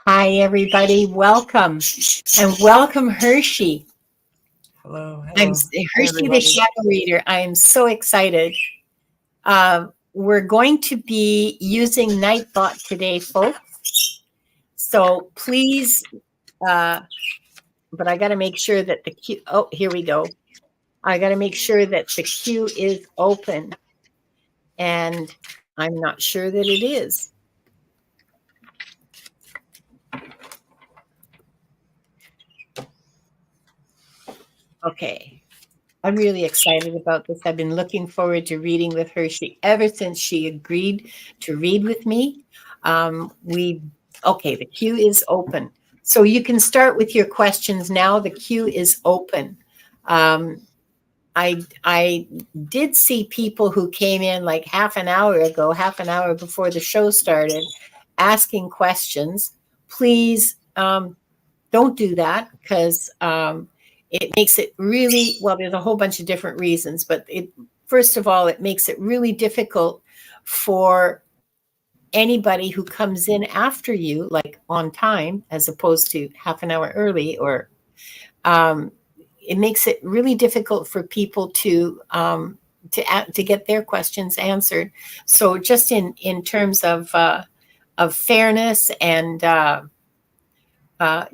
Hi, everybody. Welcome. And welcome, Hershe. Hello, I'm hello. Hi, Hershe, the everybody. Shadow Reader. I am so excited. We're going to be using Nightbot today, folks. So please, but I got to make sure that the queue, oh, here we go. I got to make sure that the queue is open. And I'm not sure that it is. Okay. I'm really excited about this. I've been looking forward to reading with her. Ever since she agreed to read with me. Okay, the queue is open. So you can start with your questions now. The queue is open. Um, I did see people who came in like half an hour ago, half an hour before the show started, asking questions. Please don't do that because it makes it really well. There's a whole bunch of different reasons, but first of all, it makes it really difficult for anybody who comes in after you, like on time, as opposed to half an hour early, or um, it makes it really difficult for people to get their questions answered. So, just in terms of fairness and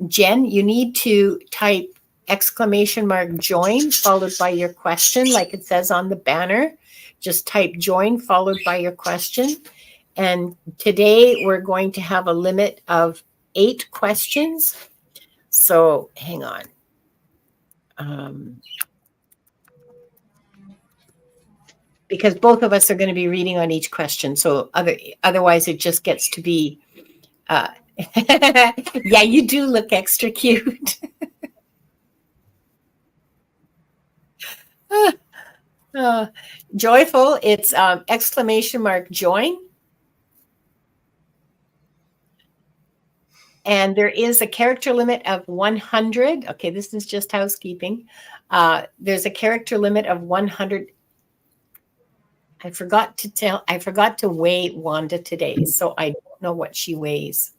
Jen, you need to type exclamation mark join followed by your question, like it says on the banner. Just type join followed by your question. And today we're going to have a limit of 8 questions. So hang on. Because both of us are going to be reading on each question. So otherwise it just gets to be, yeah, you do look extra cute. Joyful, it's exclamation mark join. And there is a character limit of 100. Okay, this is just housekeeping. There's a character limit of 100. I forgot to weigh Wanda today, so I don't know what she weighs.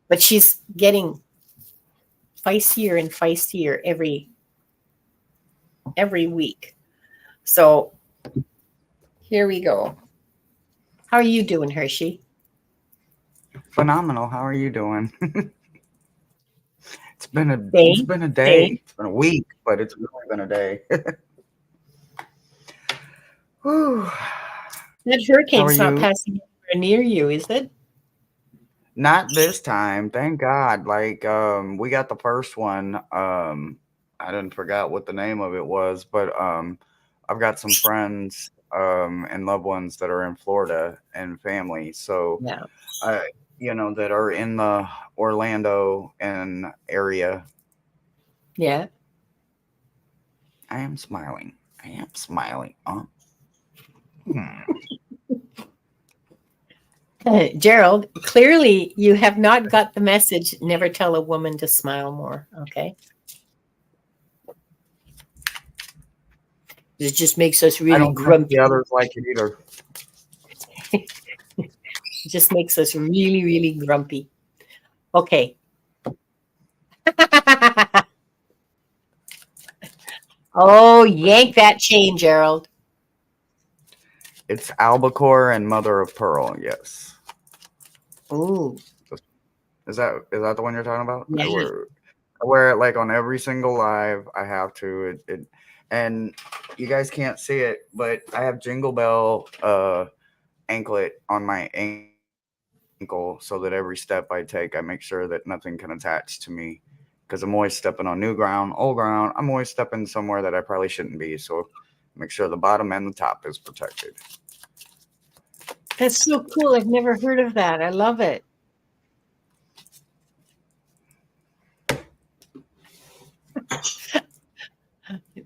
But she's getting feistier and feistier every week. So here we go. How are you doing, Hershe? Phenomenal. How are you doing? it's been a it's Same, been a day. same. It's been a week, but it's really been a day. Whew. That How are hurricane's not you? passing anywhere near you, is it? Not this time, thank God. Like we got the first one. I didn't forget what the name of it was, but I've got some friends and loved ones that are in Florida and family. So Yeah. that are in the Orlando and area. Yeah. I am smiling. I am smiling. Hmm. Gerald, clearly you have not got the message, never tell a woman to smile more, okay? It just makes us I really don't think the grumpy. others like it either. It just makes us really, really grumpy. Okay. Oh, yank that chain, Gerald. It's albacore and mother of pearl. Yes. Ooh, Is that the one you're talking about? yeah. I wear it like on every single live. I have to. And you guys can't see it, but I have Jingle Bell anklet on my ankle, so that every step I take, I make sure that nothing can attach to me. Because I'm always stepping on new ground, old ground. I'm always stepping somewhere that I probably shouldn't be. So make sure the bottom and the top is protected. That's so cool. I've never heard of that. I love it.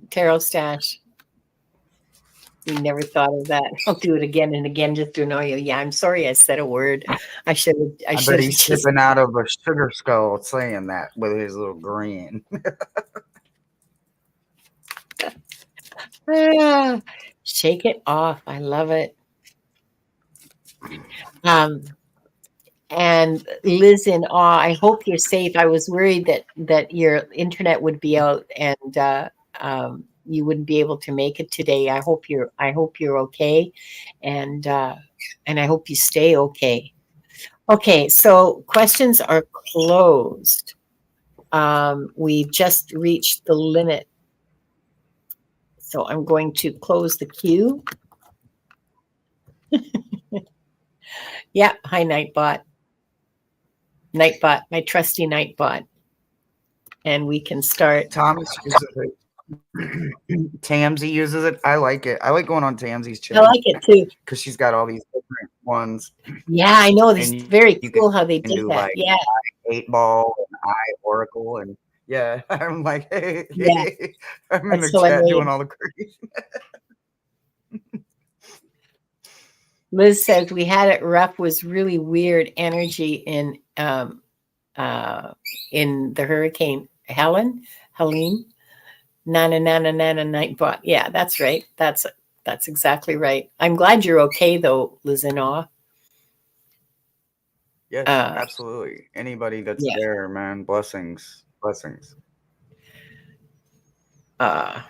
Tarot stash. We never thought of that. I'll do it again and again just to annoy you. Yeah, I'm sorry I said a word. I I bet should have he's just sipping out of a sugar skull saying that with his little grin. ah, shake it off. I love it. Um, And Liz in awe, I hope you're safe. I was worried that your internet would be out and you wouldn't be able to make it today. I hope you're okay, and I hope you stay okay. Okay, so questions are closed. We've just reached the limit, so I'm going to close the queue. Yeah, hi Nightbot, my trusty Nightbot, and we can start. Thomas uses it. Tamsy uses it. I like it. I like going on Tamsy's I channel like it too. because she's got all these different ones, Yeah, I know. This and is you can very do cool like how they did that. Yeah, 8 ball and I Oracle, and yeah, I'm like, hey, yeah. I'm in That's the so I chat doing made. all the crazy. Liz says we had it rough. Was really weird energy uh, in the hurricane. Helene, nana Nightbot. Yeah, that's right. That's exactly right. I'm glad you're okay though, Liz in awe. Yes, absolutely. Anybody that's Yeah. there, man, blessings, blessings. Uh,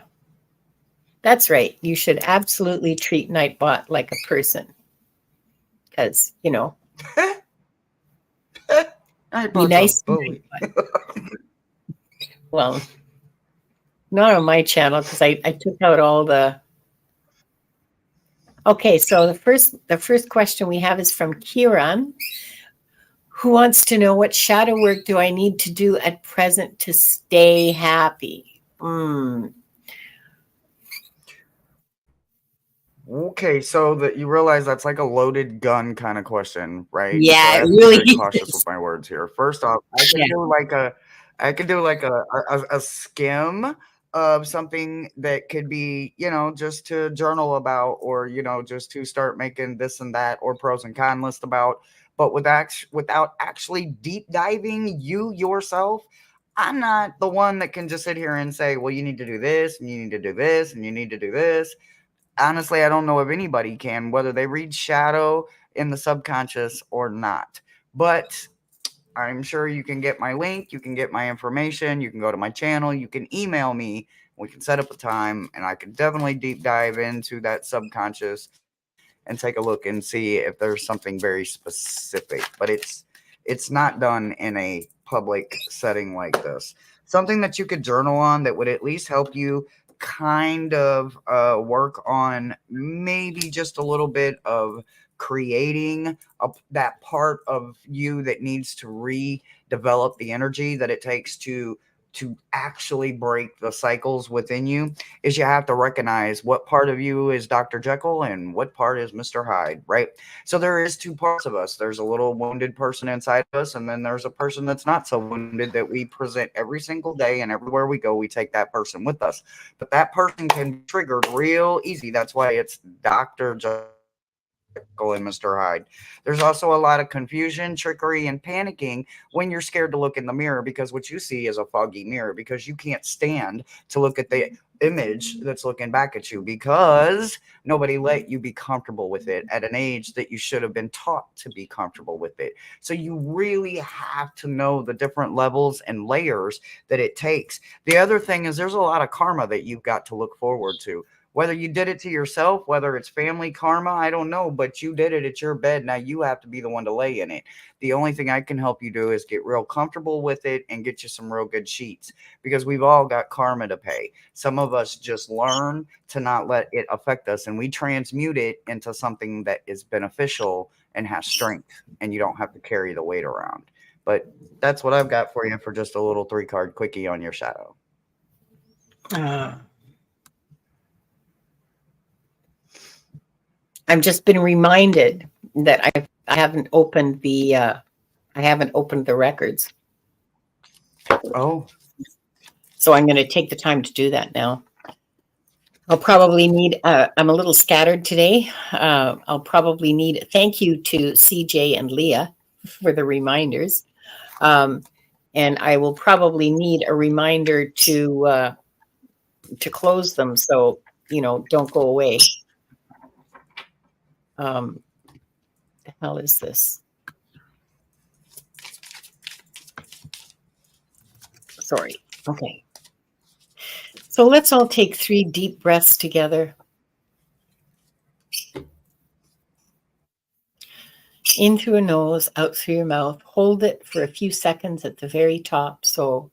that's right. You should absolutely treat Nightbot like a person because I be bought a nice to bully. Nightbot. Well, not on my channel because I took out all the. Okay, so the first question we have is from Kieran, who wants to know what shadow work do I need to do at present to stay happy? Okay, so that you realize that's like a loaded gun kind of question, right? And so Yeah, I it have to be really very cautious with is. my words here. First off, Yeah, I could do like a skim of something that could be, just to journal about, or just to start making this and that, or pros and con list about. But without actually deep diving you yourself, I'm not the one that can just sit here and say, well, you need to do this, and you need to do this, and you need to do this. Honestly, I don't know if anybody can, whether they read shadow in the subconscious or not. But I'm sure you can get my link, you can get my information, you can go to my channel, you can email me, we can set up a time, and I can definitely deep dive into that subconscious and take a look and see if there's something very specific. But it's not done in a public setting like this. Something that you could journal on that would at least help you kind of work on maybe just a little bit of creating that part of you that needs to redevelop the energy that it takes to actually break the cycles within you, is you have to recognize what part of you is Dr. Jekyll and what part is Mr. Hyde, right? So there is two parts of us. There's a little wounded person inside of us, and then there's a person that's not so wounded that we present every single day, and everywhere we go, we take that person with us. But that person can be triggered real easy. That's why it's Dr. Jekyll and Mr. Hyde. There's also a lot of confusion, trickery, and panicking when you're scared to look in the mirror, because what you see is a foggy mirror, because you can't stand to look at the image that's looking back at you, because nobody let you be comfortable with it at an age that you should have been taught to be comfortable with it. So you really have to know the different levels and layers that it takes. The other thing is there's a lot of karma that you've got to look forward to. Whether you did it to yourself, whether it's family karma, I don't know, but you did it. It's your bed. Now you have to be the one to lay in it. The only thing I can help you do is get real comfortable with it and get you some real good sheets, because we've all got karma to pay. Some of us just learn to not let it affect us, and we transmute it into something that is beneficial and has strength, and you don't have to carry the weight around. But that's what I've got for you for just a little 3 card quickie on your shadow. Uh, I've just been reminded that I haven't opened the records, Oh, so I'm going to take the time to do that now. I'll probably need. I'm a little scattered today. I'll probably need. Thank you to CJ and Leah for the reminders, and I will probably need a reminder to close them. So don't go away. The hell is this? Sorry. Okay. So let's all take 3 deep breaths together. In through a nose, out through your mouth. Hold it for a few seconds at the very top. So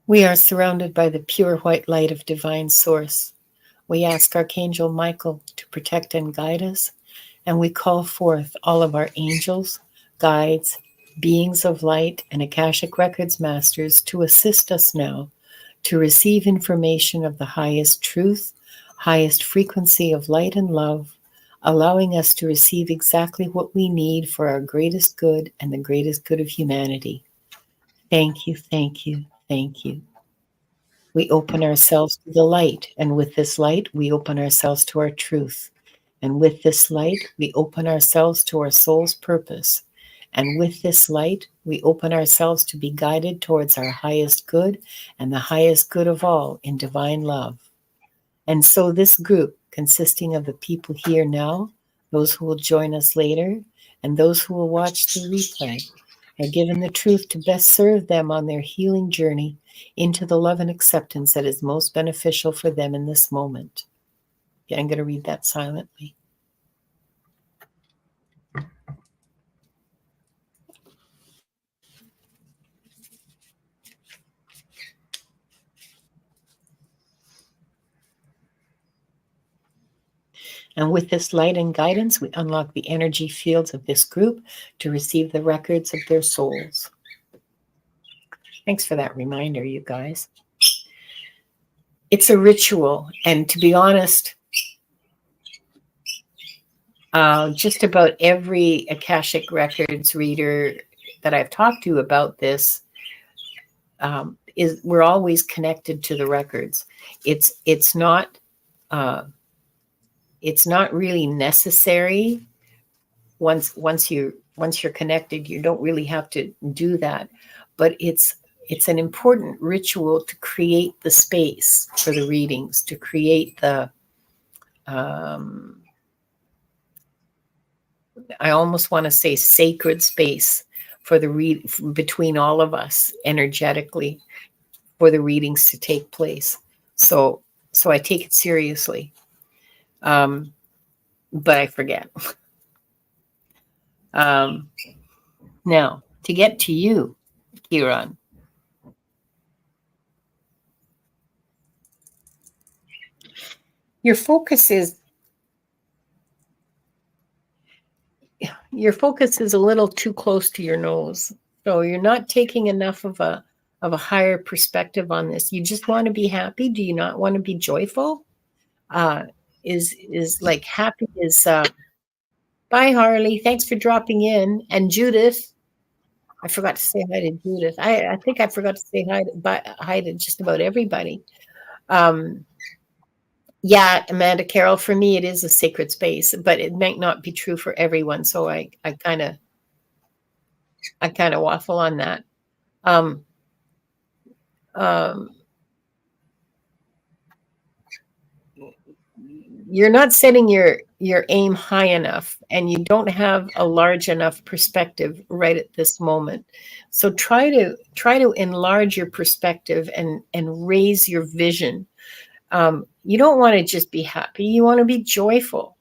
we are surrounded by the pure white light of divine source. We ask Archangel Michael to protect and guide us, and we call forth all of our angels, guides, beings of light, and Akashic Records masters to assist us now to receive information of the highest truth, highest frequency of light and love, allowing us to receive exactly what we need for our greatest good and the greatest good of humanity. Thank you, thank you, thank you. We open ourselves to the light, and with this light, we open ourselves to our truth. And with this light, we open ourselves to our soul's purpose. And with this light, we open ourselves to be guided towards our highest good and the highest good of all in divine love. And so this group, consisting of the people here now, those who will join us later, and those who will watch the replay, are given the truth to best serve them on their healing journey into the love and acceptance that is most beneficial for them in this moment. Okay, I'm going to read that silently. And with this light and guidance, we unlock the energy fields of this group to receive the records of their souls. Thanks for that reminder, you guys. It's a ritual, and to be honest, just about every Akashic Records reader that I've talked to about this is we're always connected to the records. It's not really necessary. Once you're connected, you don't really have to do that, but it's an important ritual to create the space for the readings, to create the I almost want to say sacred space for the between all of us energetically for the readings to take place. So I take it seriously, but I forget. Now, to get to you, Kieran. Your focus is a little too close to your nose. So you're not taking enough of a higher perspective on this. You just want to be happy. Do you not want to be joyful? Is like happy is bye, Harley. Thanks for dropping in. And Judith. I forgot to say hi to Judith. I think I forgot to say hi to just about everybody. Yeah, Amanda Carroll, for me, it is a sacred space, but it might not be true for everyone. So I kind of waffle on that. You're not setting your aim high enough, and you don't have a large enough perspective right at this moment. So try to enlarge your perspective and raise your vision. You don't want to just be happy. You want to be joyful.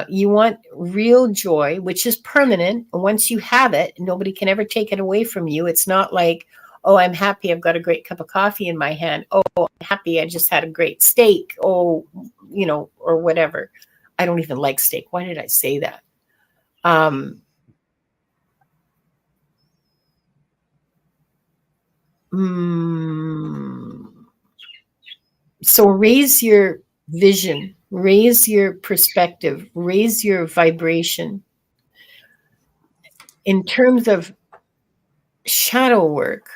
You want real joy, which is permanent. Once you have it, nobody can ever take it away from you. It's not like, oh, I'm happy, I've got a great cup of coffee in my hand. Oh, I'm happy, I just had a great steak. Oh, or whatever. I don't even like steak. Why did I say that? So raise your vision, raise your perspective, raise your vibration. in terms of shadow work,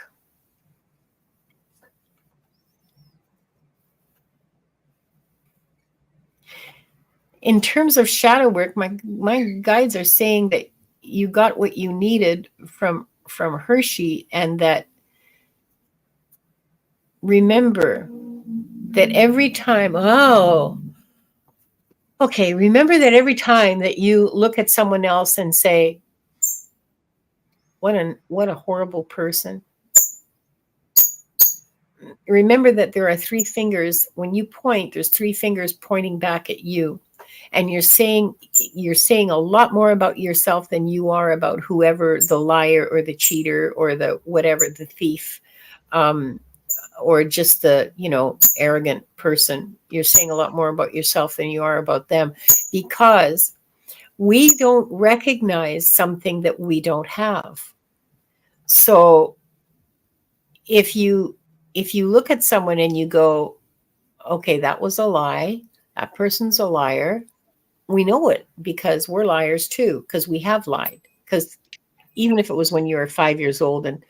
my guides are saying that you got what you needed from Hershe, and that remember that every time remember that every time that you look at someone else and say, what a horrible person, remember that there are three fingers. When you point, there's three fingers pointing back at you, and you're saying a lot more about yourself than you are about whoever the liar or the cheater or the whatever, the thief, or just the arrogant person. You're saying a lot more about yourself than you are about them, because we don't recognize something that we don't have. So if you look at someone and you go, okay, that was a lie, that person's a liar, we know it because we're liars too, because we have lied. Because even if it was when you were 5 years old and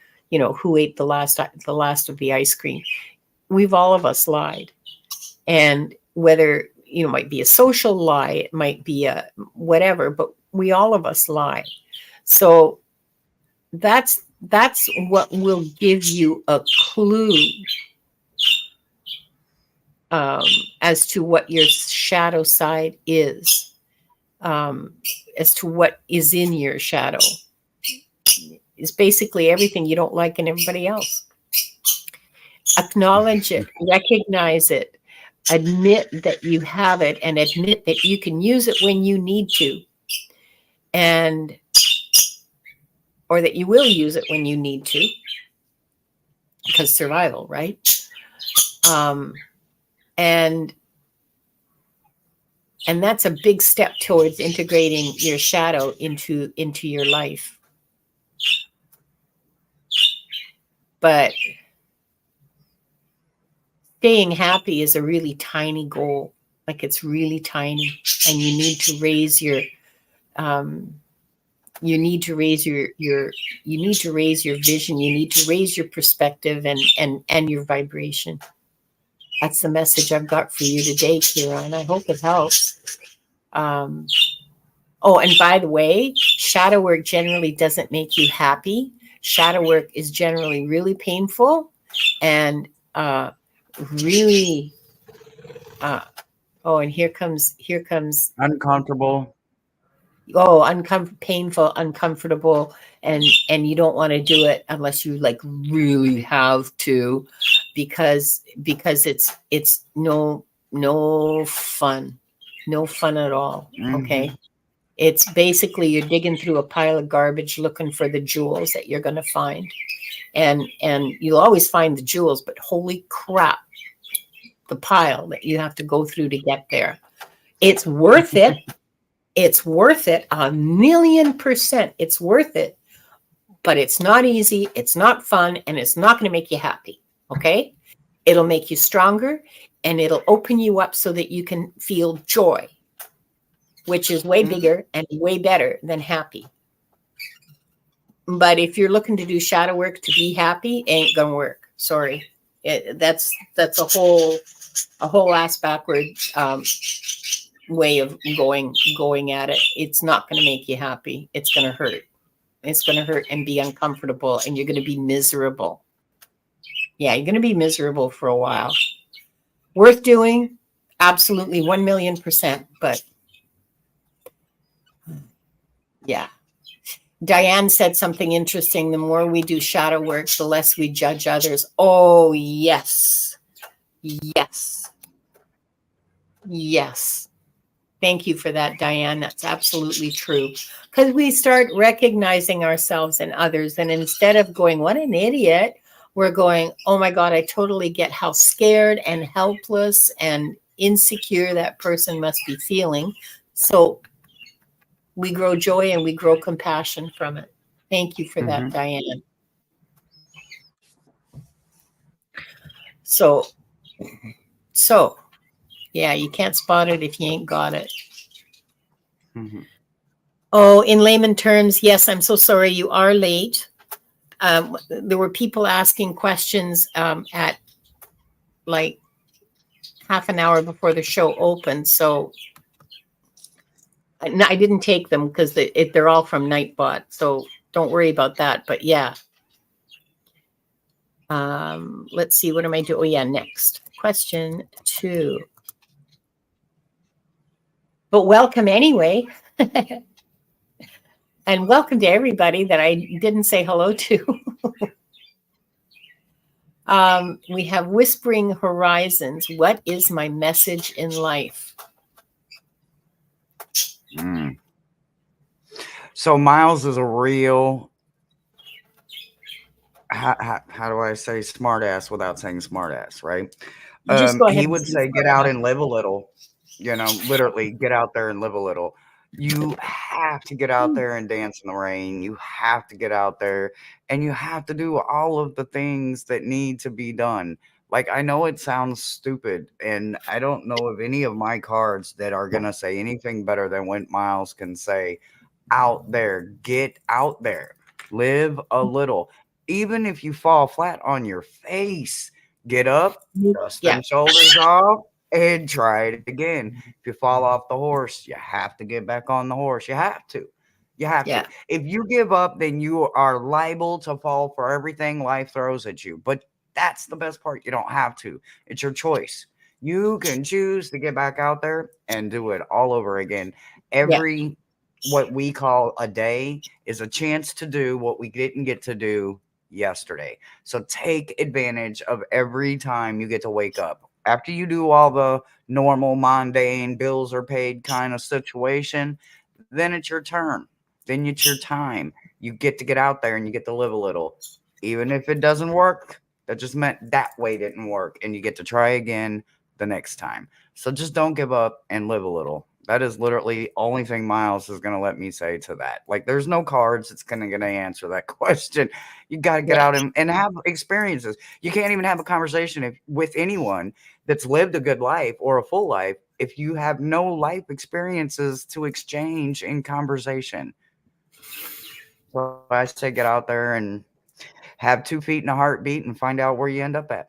who ate the last of the ice cream, all of us lied. And whether it might be a social lie, it might be a whatever, but all of us lie. So that's what will give you a clue as to what your shadow side is, as to what is in your shadow. Is basically everything you don't like in everybody else. Acknowledge it, recognize it, admit that you have it, and admit that you can use it when you need to, or that you will use it when you need to, because survival, right? And that's a big step towards integrating your shadow into your life. But staying happy is a really tiny goal. Like, it's really tiny, and you need to raise your you need to raise your vision. You need to raise your perspective and your vibration. That's the message I've got for you today, Kira, and I hope it helps. Oh, and by the way, shadow work generally doesn't make you happy. Shadow work is generally really painful and really. And here comes uncomfortable. Painful, uncomfortable, and you don't want to do it unless you like really have to, because it's no fun at all. Okay. It's basically you're digging through a pile of garbage looking for the jewels that you're going to find, and you'll always find the jewels, but holy crap, the pile that you have to go through to get there. It's worth it. It's worth it 1,000,000%. It's worth it, but it's not easy. It's not fun, and it's not going to make you happy. Okay. It'll make you stronger, and it'll open you up so that you can feel joy, which is way bigger and way better than happy. But if you're looking to do shadow work to be happy, it ain't gonna work. Sorry. That's a whole ass backward way of going at it. It's not going to make you happy. It's going to hurt. It's going to hurt and be uncomfortable, and you're going to be miserable. Yeah, you're going to be miserable for a while. Worth doing? Absolutely, 1,000,000%. But yeah. Diane said something interesting. The more we do shadow work, the less we judge others. Oh, yes. Yes. Yes. Thank you for that, Diane. That's absolutely true. Because we start recognizing ourselves and others. And instead of going, what an idiot, we're going, oh my God, I totally get how scared and helpless and insecure that person must be feeling. So we grow joy and we grow compassion from it. Thank you for that, Diane. So, yeah, you can't spot it if you ain't got it. Oh, in layman terms, yes, I'm so sorry you are late. There were people asking questions at like half an hour before the show opened. So I didn't take them because they're all from Nightbot. So don't worry about that. But yeah. Let's see. What am I doing? Oh, yeah. Next question 2. But welcome anyway. And welcome to everybody that I didn't say hello to. We have Whispering Horizons. What is my message in life? So Miles is a real, how do I say smart ass without saying smart ass, right? Just go ahead He and would say say, get out smart. and live a little, literally get out there and live a little. You have to get out there and dance in the rain. You have to get out there and you have to do all of the things that need to be done. Like, I know it sounds stupid, and I don't know of any of my cards that are going to say anything better than what Miles can say. Out there, get out there, live a little. Even if you fall flat on your face, get up, dust Yeah, them shoulders off, and try it again. If you fall off the horse, you have to get back on the horse. You have to. You have to. yeah, If you give up, then you are liable to fall for everything life throws at you. But that's the best part. You don't have to. It's your choice. You can choose to get back out there and do it all over again. yeah, Every what we call a day is a chance to do what we didn't get to do yesterday. So take advantage of every time you get to wake up. After you do all the normal, mundane, bills are paid kind of situation, then it's your turn. Then it's your time. You get to get out there and you get to live a little. Even if it doesn't work, that just meant that way didn't work. And you get to try again the next time. So just don't give up and live a little. That is literally the only thing Miles is going to let me say to that. Like, there's no cards that's going to answer that question. You got to get yeah, out and have experiences. You can't even have a conversation with anyone that's lived a good life or a full life if you have no life experiences to exchange in conversation. So I say get out there and have 2 feet and a heartbeat and find out where you end up at.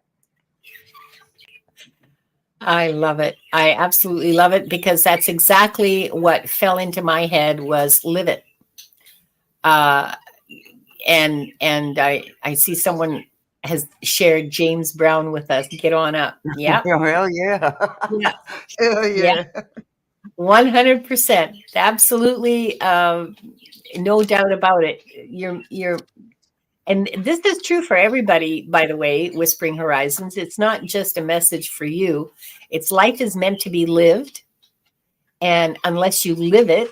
I love it. I absolutely love it because that's exactly what fell into my head was live it. Uh, and I see someone has shared James Brown with us. Get on up. Yeah, Hell yeah. yeah, Hell yeah. yeah. 100%. Absolutely. No doubt about it. And this is true for everybody, by the way, Whispering Horizons. It's not just a message for you. It's life is meant to be lived. And unless you live it,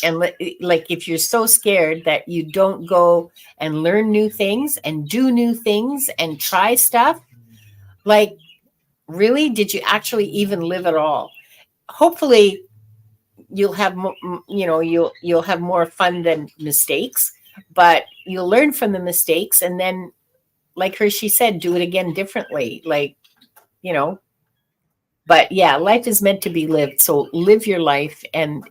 and like if you're so scared that you don't go and learn new things and do new things and try stuff, like really, did you actually even live at all? Hopefully, you'll have you'll have more fun than mistakes, but you'll learn from the mistakes and then like Hershe said, do it again differently. Like, you know, but yeah, life is meant to be lived. So live your life and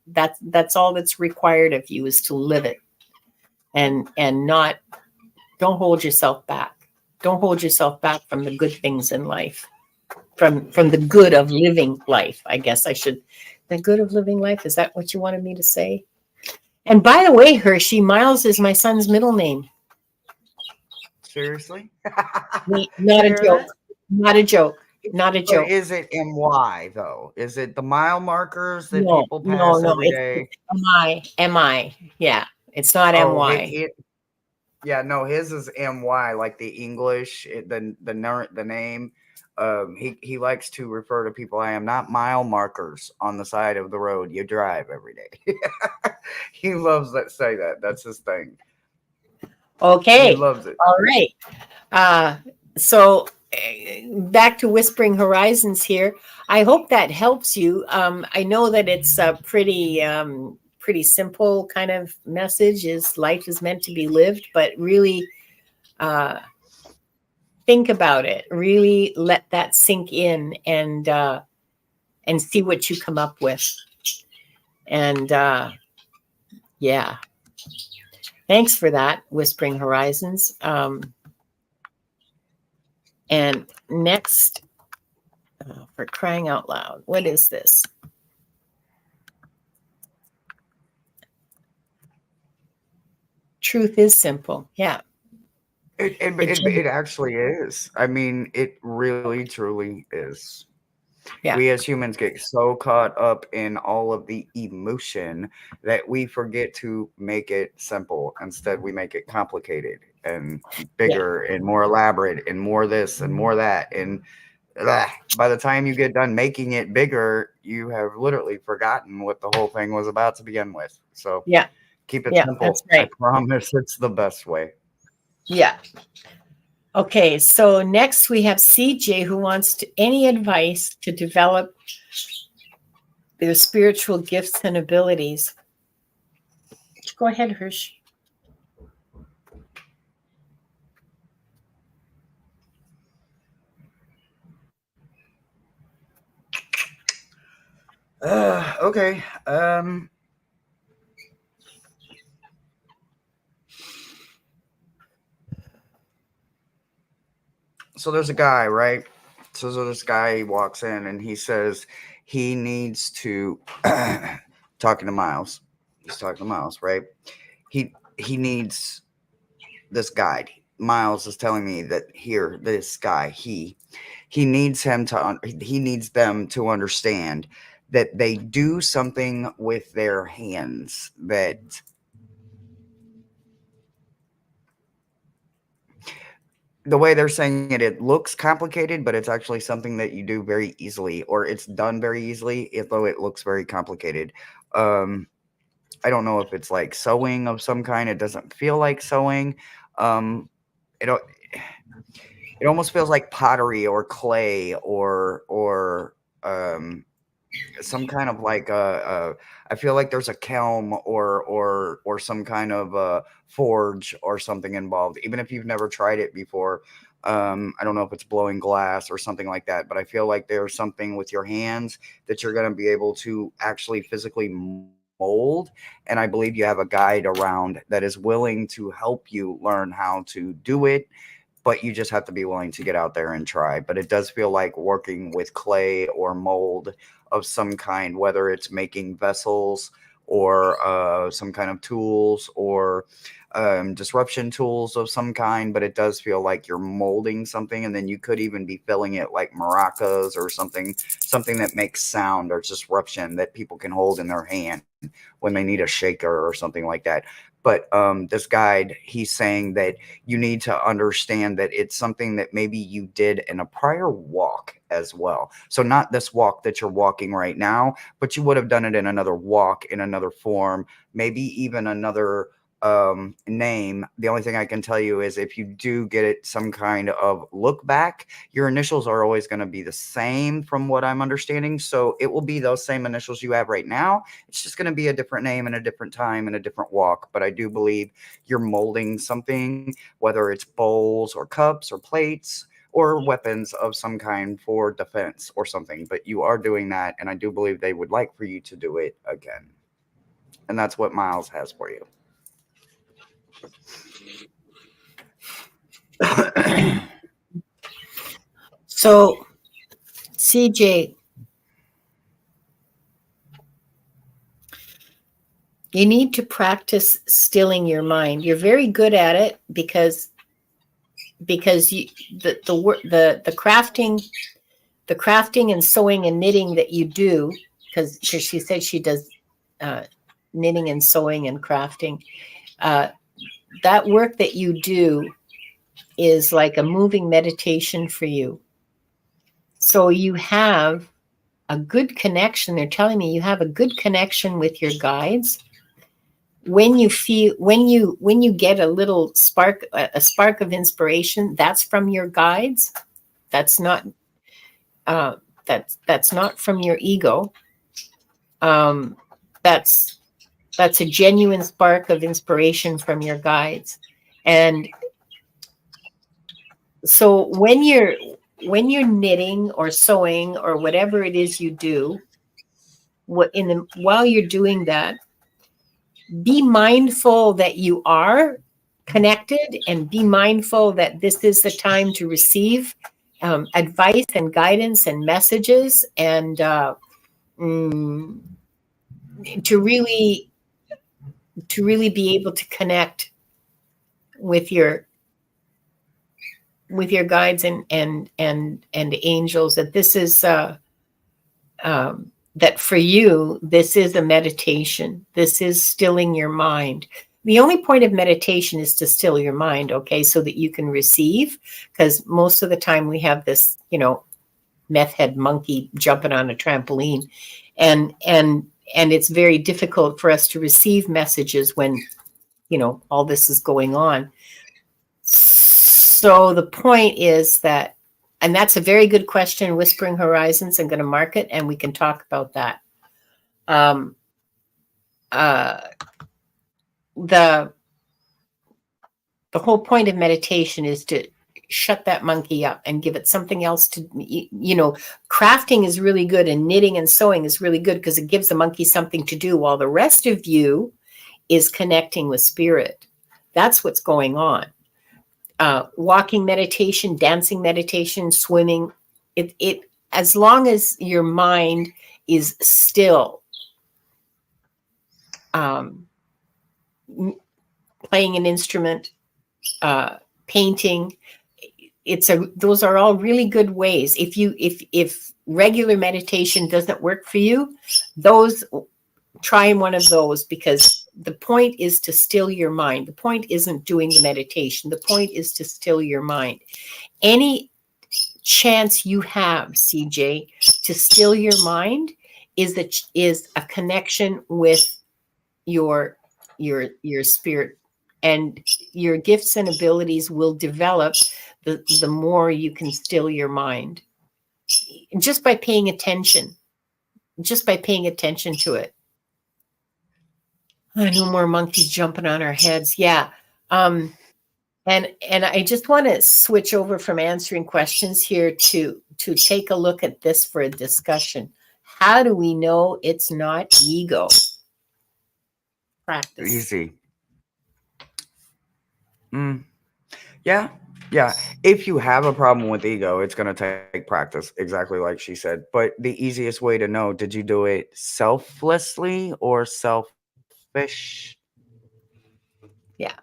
that's all that's required of you is to live it and not don't hold yourself back. Don't hold yourself back from the good things in life. From the good of living life, I guess I should the good of living life. Is that what you wanted me to say? And by the way, Hershe, Miles is my son's middle name. Seriously? You Not a hear joke. that? Not a joke. Not a But joke. is it MY though? Is it the mile markers that No, people no, pass no. every It's day? MI. Yeah, it's not Oh, MY. yeah, no, his is MY, like the English, the name. He likes to refer to people. I am not mile markers on the side of the road you drive every day. He loves that say that. That's his thing. He Okay. loves it. All right. Uh, so back to Whispering Horizons here. I hope that helps you. I know that it's a pretty simple kind of message. Is life is meant to be lived, but really uh, think about it. Really let that sink in and see what you come up with. And Yeah. Thanks for that, Whispering Horizons. And next, for crying out loud, what is this? Truth is simple. Yeah. It actually is. I mean, it really truly is. Yeah. We as humans get so caught up in all of the emotion that we forget to make it simple. Instead, we make it complicated and Yeah. bigger and more elaborate and more this and more that. And by the time you get done making it bigger, you have literally forgotten what the whole thing was about to begin with. So Yeah. keep it Yeah. That's simple. I right. promise it's the best way. Yeah. Okay. So next we have CJ who wants any advice to develop their spiritual gifts and abilities. Go ahead, Hershe. Okay. So there's a guy, right? So this guy walks in and he says he needs to talking to Miles. He's talking to Miles, right? He needs this guide. Miles is telling me that here, this guy, he needs him to he needs them to understand that they do something with their hands that the way they're saying it, it looks complicated, but it's actually something that you do very easily, or it's done very easily, though it looks very complicated. Um, I don't know if it's like sewing of some kind. It doesn't feel like sewing. Um, it it almost feels like pottery or clay or some kind of like I feel like there's a kiln or some kind of forge or something involved. Even if you've never tried it before, I don't know if it's blowing glass or something like that, but I feel like there's something with your hands that you're going to be able to actually physically mold. And I believe you have a guide around that is willing to help you learn how to do it, but you just have to be willing to get out there and try. But it does feel like working with clay or mold of some kind, whether it's making vessels or some kind of tools or disruption tools of some kind. But it does feel like you're molding something, and then you could even be filling it like maracas or something that makes sound or disruption that people can hold in their hand when they need a shaker or something like that. But this guide, he's saying that you need to understand that it's something that maybe you did in a prior walk as well. So not this walk that you're walking right now, but you would have done it in another walk, in another form, maybe even another name. The only thing I can tell you is if you do get it some kind of look back, your initials are always going to be the same from what I'm understanding. So it will be those same initials you have right now. It's just going to be a different name and a different time and a different walk. But I do believe you're molding something, whether it's bowls or cups or plates or weapons of some kind for defense or something. But you are doing that, and I do believe they would like for you to do it again. And that's what Miles has for you. So, CJ, you need to practice stilling your mind. You're very good at it because you the crafting and sewing and knitting that you do, because she said she does uh, knitting and sewing and crafting. Uh, that work that you do is like a moving meditation for you. So you have a good connection. They're telling me you have a good connection with your guides. When you get a little spark, a spark of inspiration, that's from your guides. That's not uh, that's not from your ego. Um, that's that's a genuine spark of inspiration from your guides. And so when you're knitting or sewing or whatever it is you do, while you're doing that, be mindful that you are connected, and be mindful that this is the time to receive advice and guidance and messages, and mm, to really be able to connect with your guides and angels. That this is that for you, this is a meditation. This is stilling your mind. The only point of meditation is to still your mind, okay, so that you can receive, because most of the time we have this, meth head monkey jumping on a trampoline, and it's very difficult for us to receive messages when, all this is going on. So the point is that, and that's a very good question, Whispering Horizons. I'm going to mark it, and we can talk about that. The whole point of meditation is to shut that monkey up and give it something else to, crafting is really good, and knitting and sewing is really good because it gives the monkey something to do, while the rest of you is connecting with spirit. That's what's going on. Walking meditation, dancing meditation, swimming, it as long as your mind is still, playing an instrument, painting, those are all really good ways. If regular meditation doesn't work for you, try one of those, because the point is to still your mind. The point isn't doing the meditation. The point is to still your mind. Any chance you have, CJ, to still your mind is a connection with your spirit, and your gifts and abilities will develop the more you can still your mind, just by paying attention to it. No more monkeys jumping on our heads. Yeah. And I just want to switch over from answering questions here to take a look at this for a discussion. How do we know it's not ego? Practice. Easy. Yeah. If you have a problem with ego, it's going to take practice, exactly like she said. But the easiest way to know, did you do it selflessly or selfish? Yeah.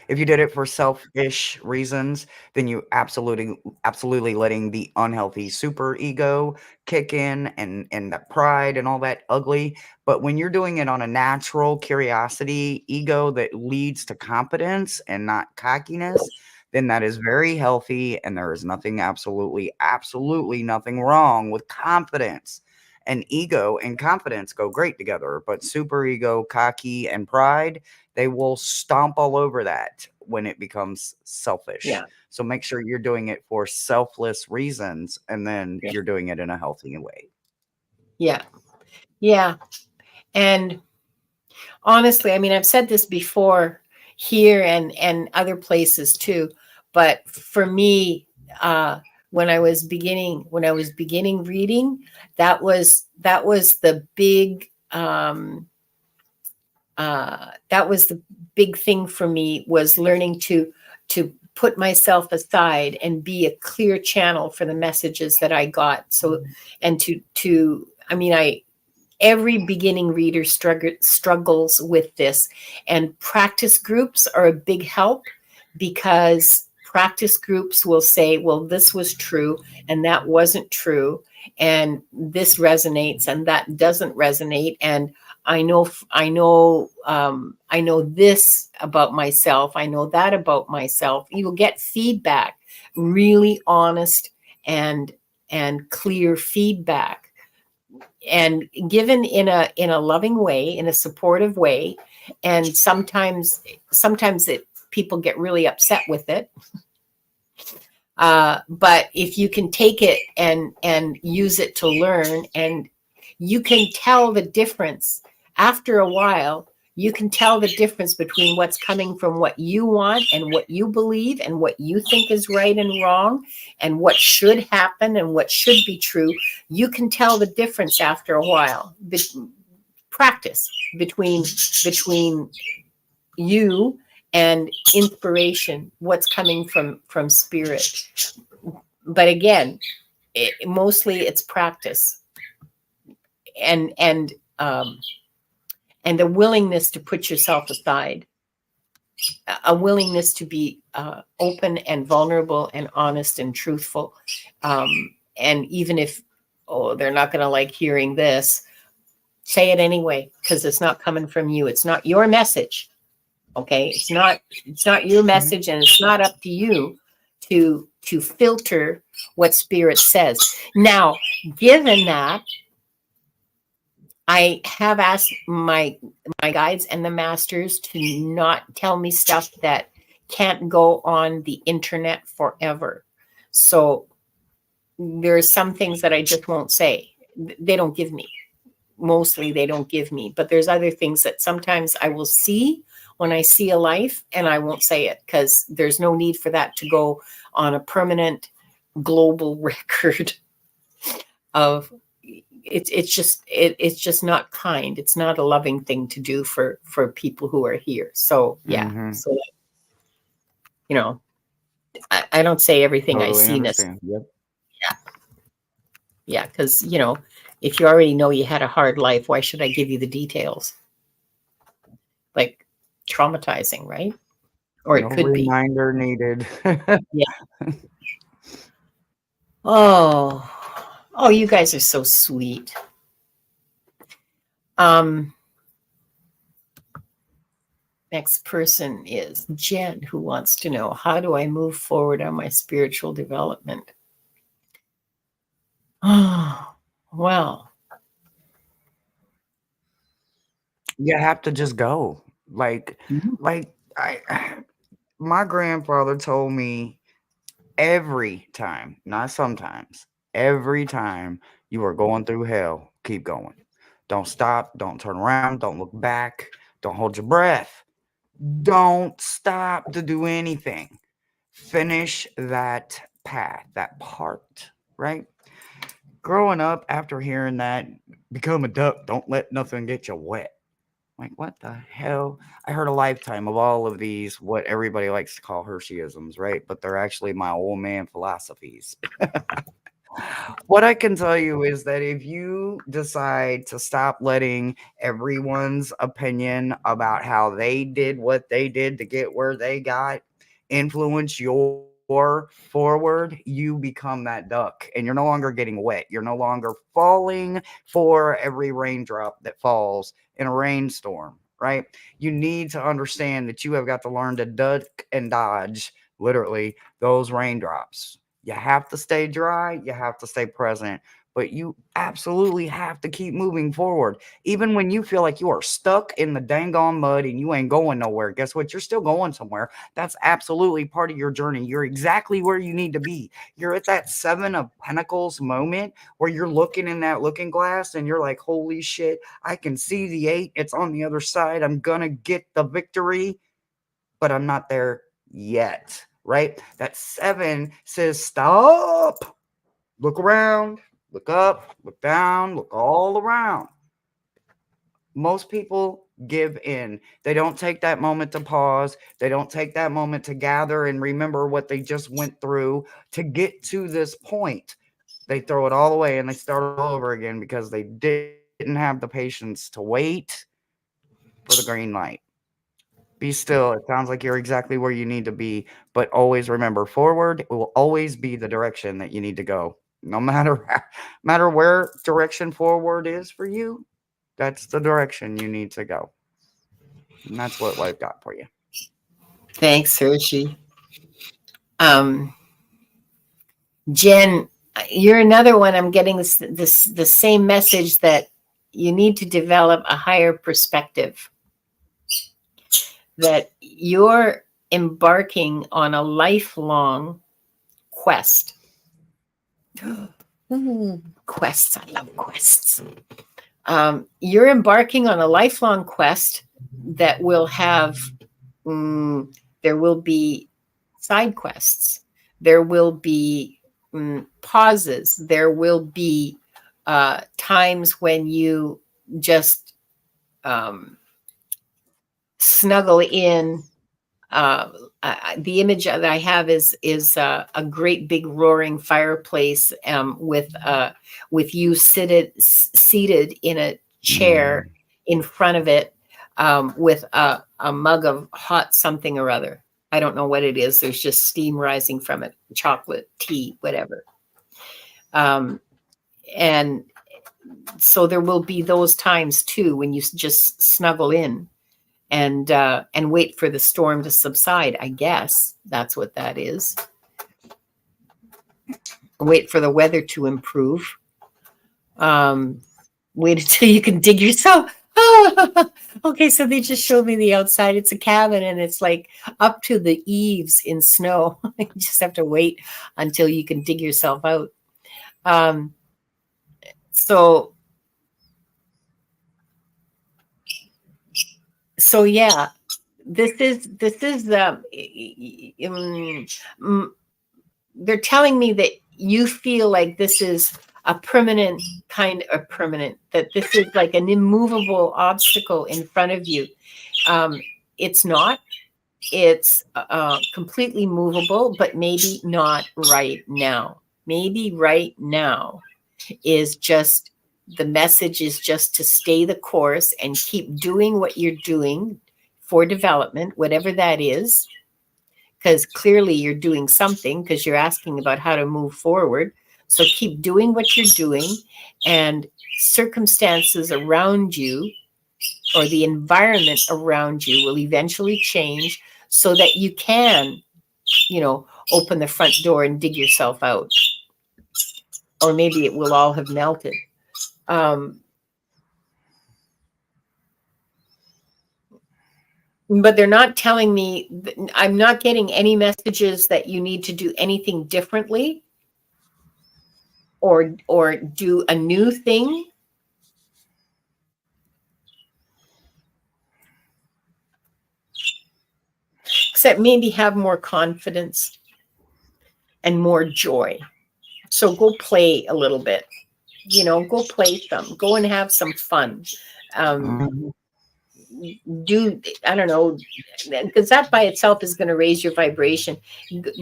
If you did it for selfish reasons, then you absolutely letting the unhealthy super ego kick in, and that pride and all that ugly. But when you're doing it on a natural curiosity ego that leads to competence and not cockiness, then that is very healthy, and there is absolutely nothing wrong with confidence. And ego and confidence go great together, but super ego, cocky, and pride, they will stomp all over that when it becomes selfish. Yeah. So make sure you're doing it for selfless reasons, and then you're doing it in a healthy way. Yeah. Yeah. And honestly, I mean, I've said this before here and other places too, but for me, when I was beginning reading, that was the big thing for me, was learning to put myself aside and be a clear channel for the messages that I got. So, and every beginning reader struggles with this, and practice groups are a big help, because practice groups will say, well, this was true and that wasn't true, and this resonates and that doesn't resonate, and I know this about myself, I know that about myself. You will get feedback, really honest and clear feedback, and given in a loving way, in a supportive way. And sometimes people get really upset with it. But if you can take it and use it to learn, and you can tell the difference after a while, you can tell the difference between what's coming from what you want and what you believe and what you think is right and wrong, and what should happen and what should be true. You can tell the difference after a while practice between you and inspiration, what's coming from spirit. But again, mostly it's practice and a willingness to put yourself aside, a willingness to be open and vulnerable and honest and truthful. And even if, oh, they're not going to like hearing this, say it anyway, because it's not coming from you. It's not your message. Okay. It's not your message, and it's not up to you to filter what spirit says. Now, given that, I have asked my guides and the masters to not tell me stuff that can't go on the internet forever. So there are some things that I just won't say. They don't give me. Mostly they don't give me. But there's other things that sometimes I will see when I see a life, and I won't say it because there's no need for that to go on a permanent global record of it's just not kind. It's not a loving thing to do for people who are here. So yeah. So I don't say everything I Totally see. understand. Yep. Yeah, because if you already know you had a hard life, why should I give you the details? Like traumatizing, right? Or No it could be. reminder needed. Yeah. Oh, you guys are so sweet. Next person is Jen, who wants to know, how do I move forward on my spiritual development? Oh, well. You have to just go. Like my grandfather told me every time, not sometimes, every time you are going through hell, keep going. Don't stop. Don't turn around. Don't look back. Don't hold your breath. Don't stop to do anything. Finish that path, that part, right? Growing up, after hearing that, become a duck, don't let nothing get you wet. Like, what the hell? I heard a lifetime of all of these, what everybody likes to call Hersheisms, right? But they're actually my old man philosophies. What I can tell you is that if you decide to stop letting everyone's opinion about how they did what they did to get where they got influence your forward, you become that duck and you're no longer getting wet. You're no longer falling for every raindrop that falls in a rainstorm, right? You need to understand that you have got to learn to duck and dodge, literally, those raindrops. You have to stay dry, you have to stay present, but you absolutely have to keep moving forward. Even when you feel like you are stuck in the dang on mud and you ain't going nowhere, guess what? You're still going somewhere. That's absolutely part of your journey. You're exactly where you need to be. You're at that Seven of Pentacles moment where you're looking in that looking glass and you're like, holy shit, I can see the 8. It's on the other side. I'm gonna get the victory, but I'm not there yet, right? That 7 says, stop, look around, look up, look down, look all around. Most people give in. They don't take that moment to pause. They don't take that moment to gather and remember what they just went through to get to this point. They throw it all away and they start all over again because they didn't have the patience to wait for the green light. Be still. It sounds like you're exactly where you need to be, but always remember, forward will always be the direction that you need to go. No matter where direction forward is for you, that's the direction you need to go. And that's what life got for you. Thanks, Hershe. Um, Jen, you're another one. I'm getting the same message that you need to develop a higher perspective, that you're embarking on a lifelong quest. Ooh, quests. I love quests. You're embarking on a lifelong quest that will have, there will be side quests. There will be pauses. There will be times when you just um, snuggle in. The image that I have is a great big roaring fireplace with you seated in a chair Mm. in front of it with a mug of hot something or other. I don't know what it is. There's just steam rising from it, chocolate, tea, whatever. Um, and so there will be those times too when you just snuggle in and wait for the storm to subside. I guess that's what that is. Wait for the weather to improve. Um, Wait until you can dig yourself. Okay, so they just showed me the outside. It's a cabin and it's like up to the eaves in snow. You just have to wait until you can dig yourself out. Um, so so yeah, this is um, they're telling me that you feel like this is a permanent kind of permanent, that this is like an immovable obstacle in front of you. Um, it's not. It's completely movable, but maybe not right now. Maybe right now is just the message is just to stay the course and keep doing what you're doing for development, whatever that is, because clearly you're doing something because you're asking about how to move forward. So keep doing what you're doing, and circumstances around you or the environment around you will eventually change so that you can, open the front door and dig yourself out. Or maybe it will all have melted. Um, but they're not telling me, I'm not getting any messages that you need to do anything differently or do a new thing. Except maybe have more confidence and more joy. So go play a little bit, go play some, go and have some fun. Um, Mhm. do, I don't know, because that by itself is going to raise your vibration.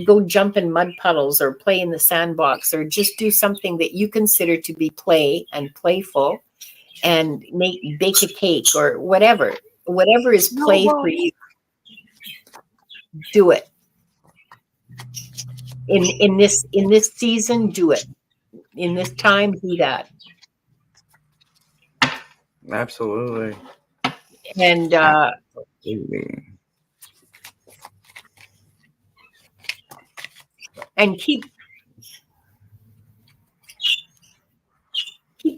Go jump in mud puddles or play in the sandbox or just do something that you consider to be play and playful, and bake a cake or whatever is play for you. Do it in this season. Do it in this time. Do that. Absolutely. And Absolutely. and keep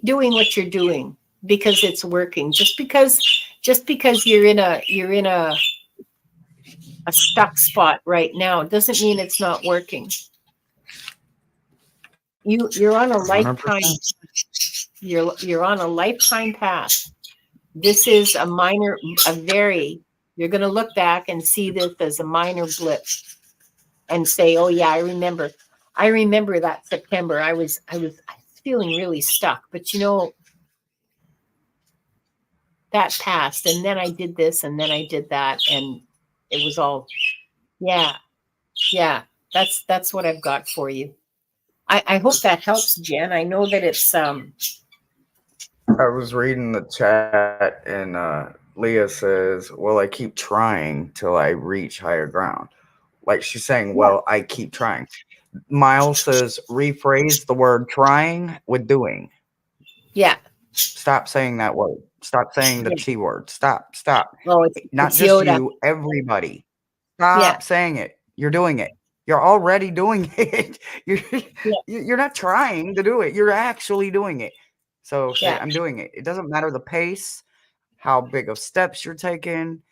doing what you're doing because it's working. Just because you're in a stuck spot right now doesn't mean it's not working. You're on a lifetime. 100%. You're on a lifetime path. This is a very, you're going to look back and see this as a minor blip and say, oh yeah, I remember that September. I was feeling really stuck, but that passed, and then I did this and then I did that, and it was all, yeah, yeah. That's what I've got for you. I hope that helps, Jen. I know that it's I was reading the chat and Leah says, well, I keep trying till I reach higher ground. Like she's saying, yeah, well, I keep trying. Miles says, rephrase the word trying with doing. yeah, Stop saying that word. Stop saying the yeah. Chi word. Stop. Stop. Oh, it's Not it's just Yoda. you, everybody. Yeah, Stop saying it. You're doing it. You're already doing it. You're yeah, you're not trying to do it. You're actually doing it. So say yeah, I'm doing it. It doesn't matter the pace, how big of steps you're taking.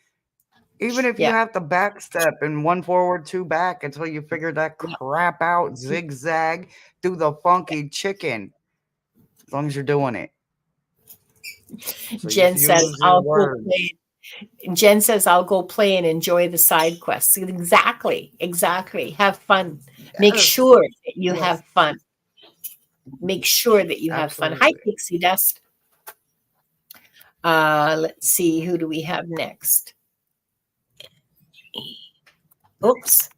Even if you yeah, have to back step and one forward, two back until you figure that yeah. crap out, zigzag, do the funky chicken. As long as you're doing it. So just Jen says, use your I'll go words. play. Jen says, I'll go play and enjoy the side quests. Exactly. Exactly. Have fun. Make Yes. sure that you have Yes. fun. Make sure that you have fun. Hi, Absolutely. Pixie Dust. Let's see, who do we have next? Oops,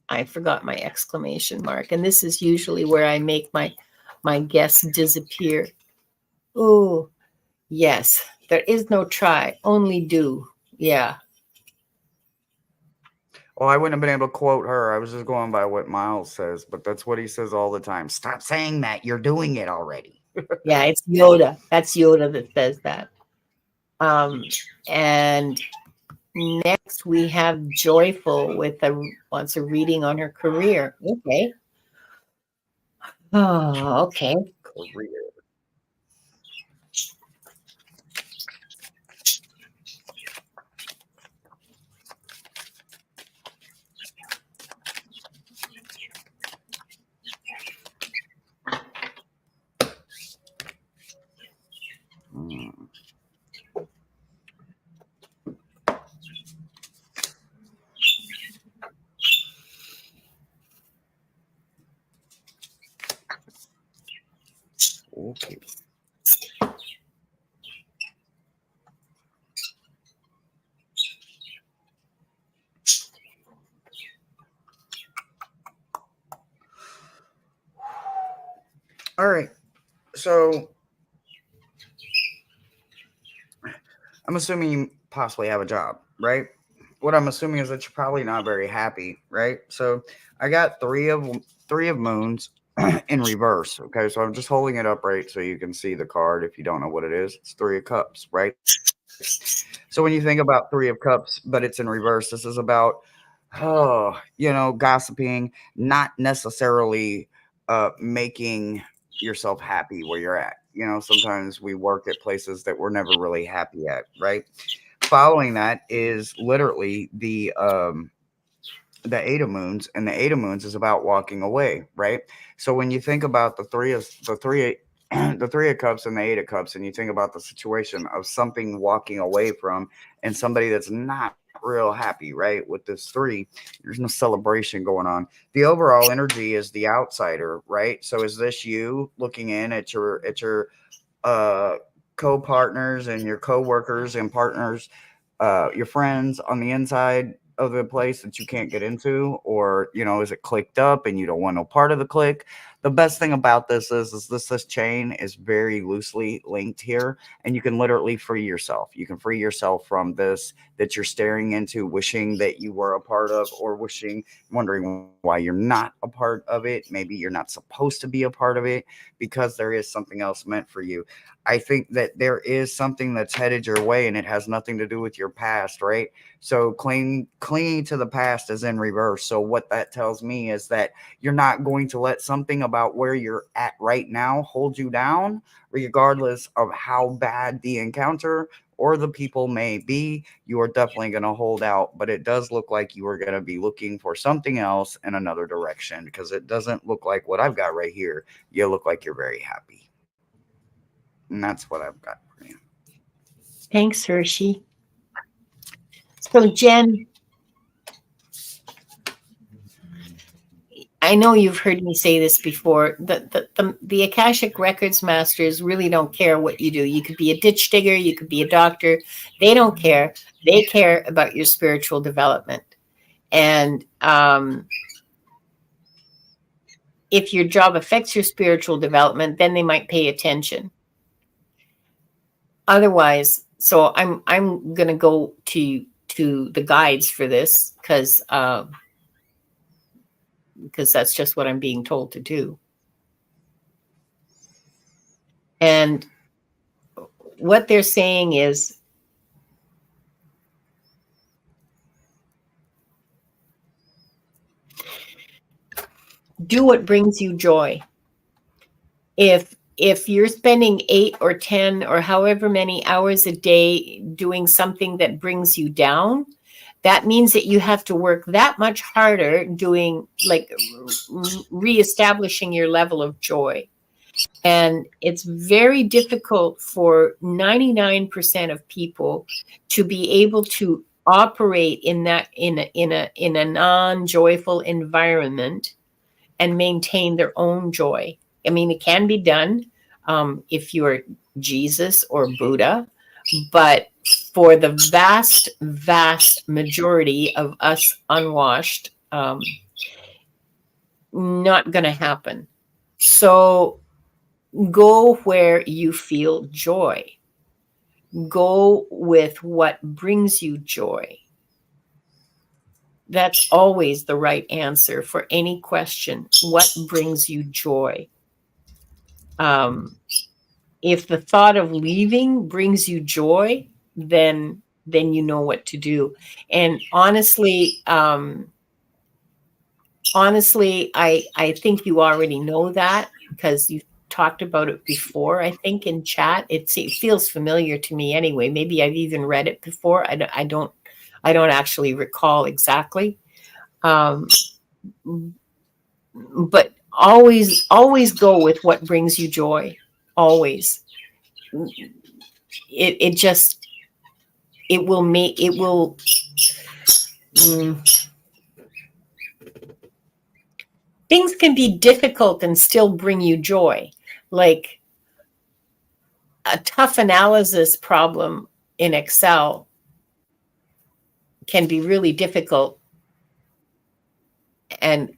I forgot my exclamation mark. And this is usually where I make my guests disappear. Oh, yes. There is no try, only do. Yeah. Well, I wouldn't have been able to quote her. I was just going by what Miles says, but that's what he says all the time. Stop saying that. You're doing it already. Yeah, it's Yoda. That's Yoda that says that. And next we have Joyful with wants a reading on her career. Okay. Oh, okay. Career. Hmm. Okay. All right. So I'm assuming you possibly have a job, right? What I'm assuming is that you're probably not very happy, right? So I got three of moons in reverse. Okay, so I'm just holding it up right so you can see the card. If you don't know what it is, it's three of cups, right? So when you think about three of cups, but it's in reverse, this is about gossiping, not necessarily making yourself happy where you're at. Sometimes we work at places that we're never really happy at, right? Following that is literally the Eight of Moons, and the Eight of Moons is about walking away, right? So when you think about the Three of Cups and the Eight of Cups, and you think about the situation of something walking away from, and somebody that's not real happy, right? With this three, there's no celebration going on. The overall energy is the outsider, right? So is this you looking in at your uh co-partners and your co-workers and partners, your friends on the inside of the place that you can't get into, or is it clicked up and you don't want no part of the click? The best thing about this chain is very loosely linked here, and you can literally free yourself. You can free yourself from this that you're staring into, wishing that you were a part of, or wondering why you're not a part of it. Maybe you're not supposed to be a part of it, because there is something else meant for you. I think that there is something that's headed your way, and it has nothing to do with your past, right? So clinging to the past is in reverse. So what that tells me is that you're not going to let something about where you're at right now hold you down, regardless of how bad the encounter or the people may be. You are definitely going to hold out, but it does look like you are going to be looking for something else in another direction, because it doesn't look like what I've got right here. You look like you're very happy. And that's what I've got for you. Thanks, Hershey. So, Jen, I know you've heard me say this before. The Akashic Records masters really don't care what you do. You could be a ditch digger, you could be a doctor. They don't care. They care about your spiritual development. And if your job affects your spiritual development, then they might pay attention. Otherwise, so I'm gonna go to the guides for this, because that's just what I'm being told to do. And what they're saying is, do what brings you joy. If you're spending 8 or 10 or however many hours a day doing something that brings you down, that means that you have to work that much harder doing, like, reestablishing your level of joy. And it's very difficult for 99% of people to be able to operate in a non-joyful environment and maintain their own joy. I mean, it can be done if you're Jesus or Buddha, But for the vast majority of us unwashed, not going to happen. So go where you feel joy. Go with what brings you joy. That's always the right answer for any question. What brings you joy? Um, if the thought of leaving brings you joy, then you know what to do. And honestly, I think you already know that because you talked about it before. I think in chat, it feels familiar to me anyway. Maybe I've even read it before. I don't actually recall exactly. Um, but always go with what brings you joy. Always. It just it will make it will. Mm, things can be difficult and still bring you joy. Like a tough analysis problem in Excel can be really difficult, and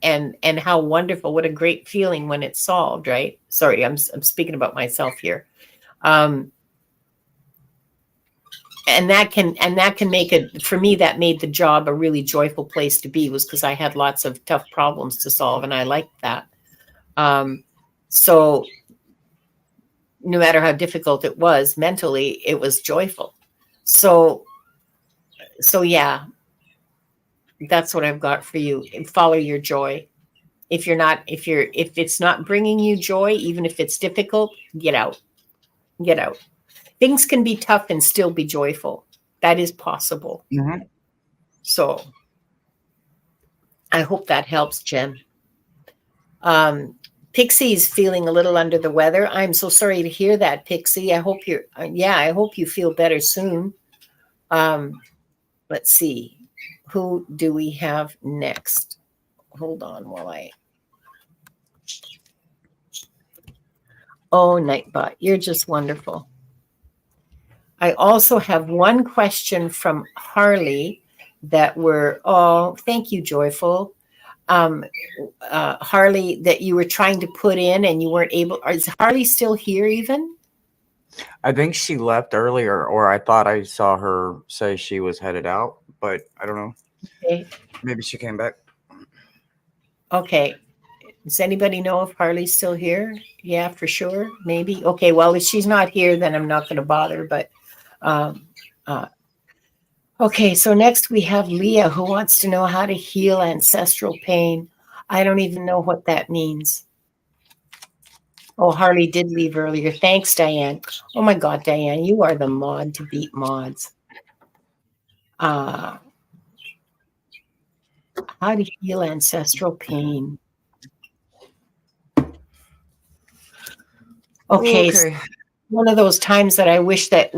how wonderful, what a great feeling when it's solved, right? Sorry, I'm speaking about myself here. Um, and that can make it, for me, that made the job a really joyful place to be, was because I had lots of tough problems to solve and I liked that. So no matter how difficult it was mentally, it was joyful. So yeah, that's what I've got for you. Follow your joy. If it's not bringing you joy, even if it's difficult, get out. Get out. Things can be tough and still be joyful. That is possible. Mm-hmm. So I hope that helps, Jen. Um, Pixie's feeling a little under the weather. I'm so sorry to hear that, Pixie. I hope I hope you feel better soon. Um, let's see. Who do we have next? Hold on while I. Oh, Nightbot, you're just wonderful. I also have one question from Harley thank you, Joyful. Harley, that you were trying to put in and you weren't able. Is Harley still here even? I think she left earlier, or I thought I saw her say she was headed out, but I don't know. Okay. Maybe she came back. Okay. Does anybody know if Harley's still here? Yeah, for sure. Maybe. Okay. Well, if she's not here, then I'm not going to bother. But um, uh, okay. So next we have Leah, who wants to know how to heal ancestral pain. I don't even know what that means. Oh, Harley did leave earlier. Thanks, Diane. Oh my God, Diane, you are the mod to beat mods. Uh, how to heal ancestral pain. Okay, so Okay. one of those times that I wish that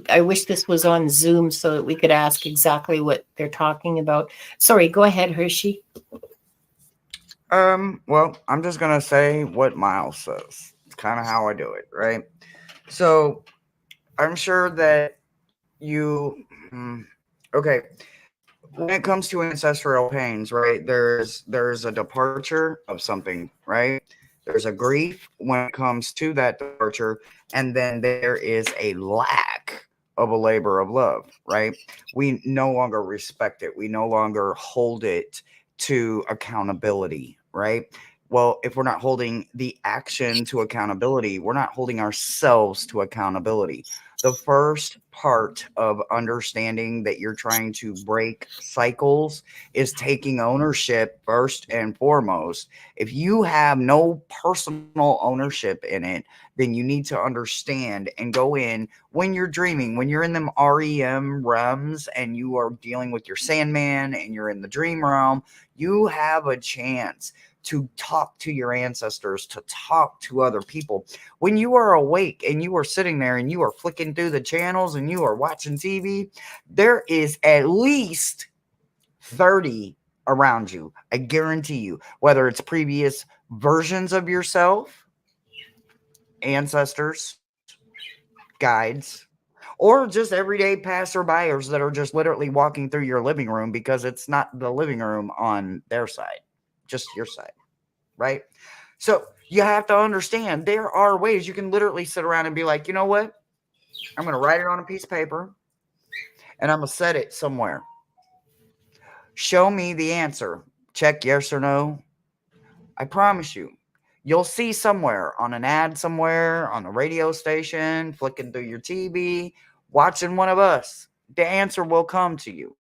I wish this was on Zoom so that we could ask exactly what they're talking about. Sorry, go ahead, Hershe. Well, I'm just gonna say what Miles says. It's kind of how I do it, right? So I'm sure that okay. When it comes to ancestral pains, right? There's a departure of something, right? There's a grief when it comes to that departure, and then there is a lack of a labor of love, right? We no longer respect it. We no longer hold it to accountability, right? Well, if we're not holding the action to accountability, we're not holding ourselves to accountability. The first part of understanding that you're trying to break cycles is taking ownership first and foremost. If you have no personal ownership in it, then you need to understand and go in when you're dreaming, when you're in them REM realms and you are dealing with your Sandman and you're in the dream realm, you have a chance to talk to your ancestors, to talk to other people. When you are awake and you are sitting there and you are flicking through the channels and you are watching TV, there is at least 30 around you. I guarantee you, whether it's previous versions of yourself, ancestors, guides, or or just everyday passerbyers that are just literally walking through your living room because it's not the living room on their side, just your side, right? So you have to understand there are ways you can literally sit around and be like, you know what? I'm going to write it on a piece of paper and I'm going to set it somewhere. Show me the answer. Check yes or no. I promise you, you'll see somewhere on an ad somewhere, on a radio station, flicking through your TV, watching one of us. The answer will come to you.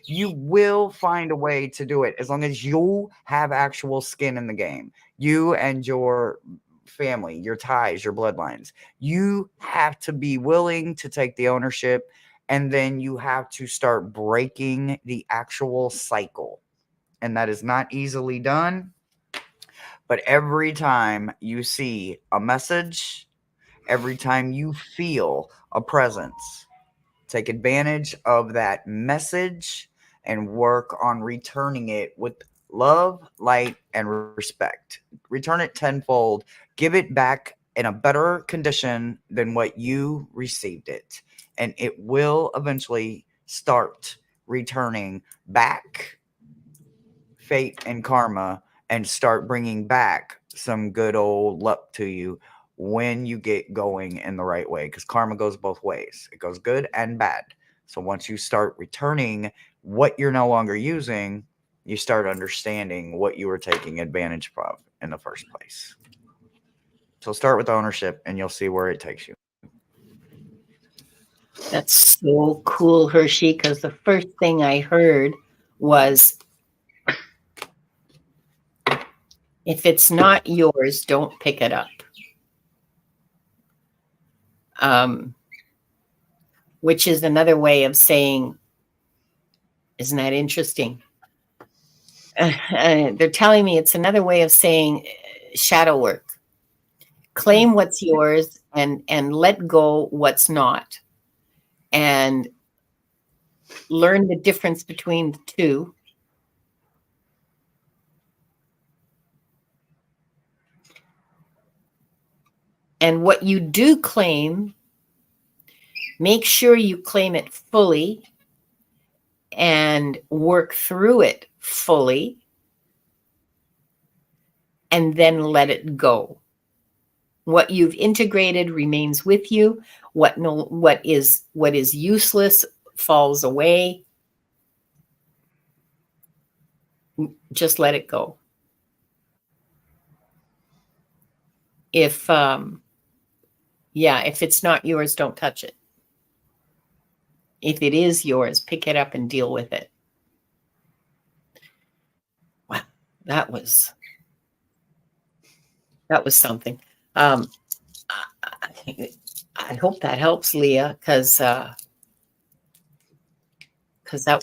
You will find a way to do it as long as you have actual skin in the game. You and your family, your ties, your bloodlines. You have to be willing to take the ownership, and then you have to start breaking the actual cycle. And that is not easily done. But every time you see a message, every time you feel a presence, take advantage of that message and work on returning it with love, light, and respect. Return it tenfold. Give it back in a better condition than what you received it. And it will eventually start returning back fate and karma and start bringing back some good old luck to you when you get going in the right way, because karma goes both ways. It goes good and bad. So once you start returning what you're no longer using, you start understanding what you were taking advantage of in the first place. So start with ownership and you'll see where it takes you. That's so cool, Hershey, because the first thing I heard was, if it's not yours, don't pick it up. Which is another way of saying, isn't that interesting? They're telling me it's another way of saying shadow work. Claim what's yours and let go what's not. And learn the difference between the two. And what you do claim, make sure you claim it fully and work through it fully, and then let it go. What you've integrated remains with you. What is useless falls away. Just let it go. If it's not yours, don't touch it. If it is yours, pick it up and deal with it. Wow, that was something. I hope that helps, Leah, because that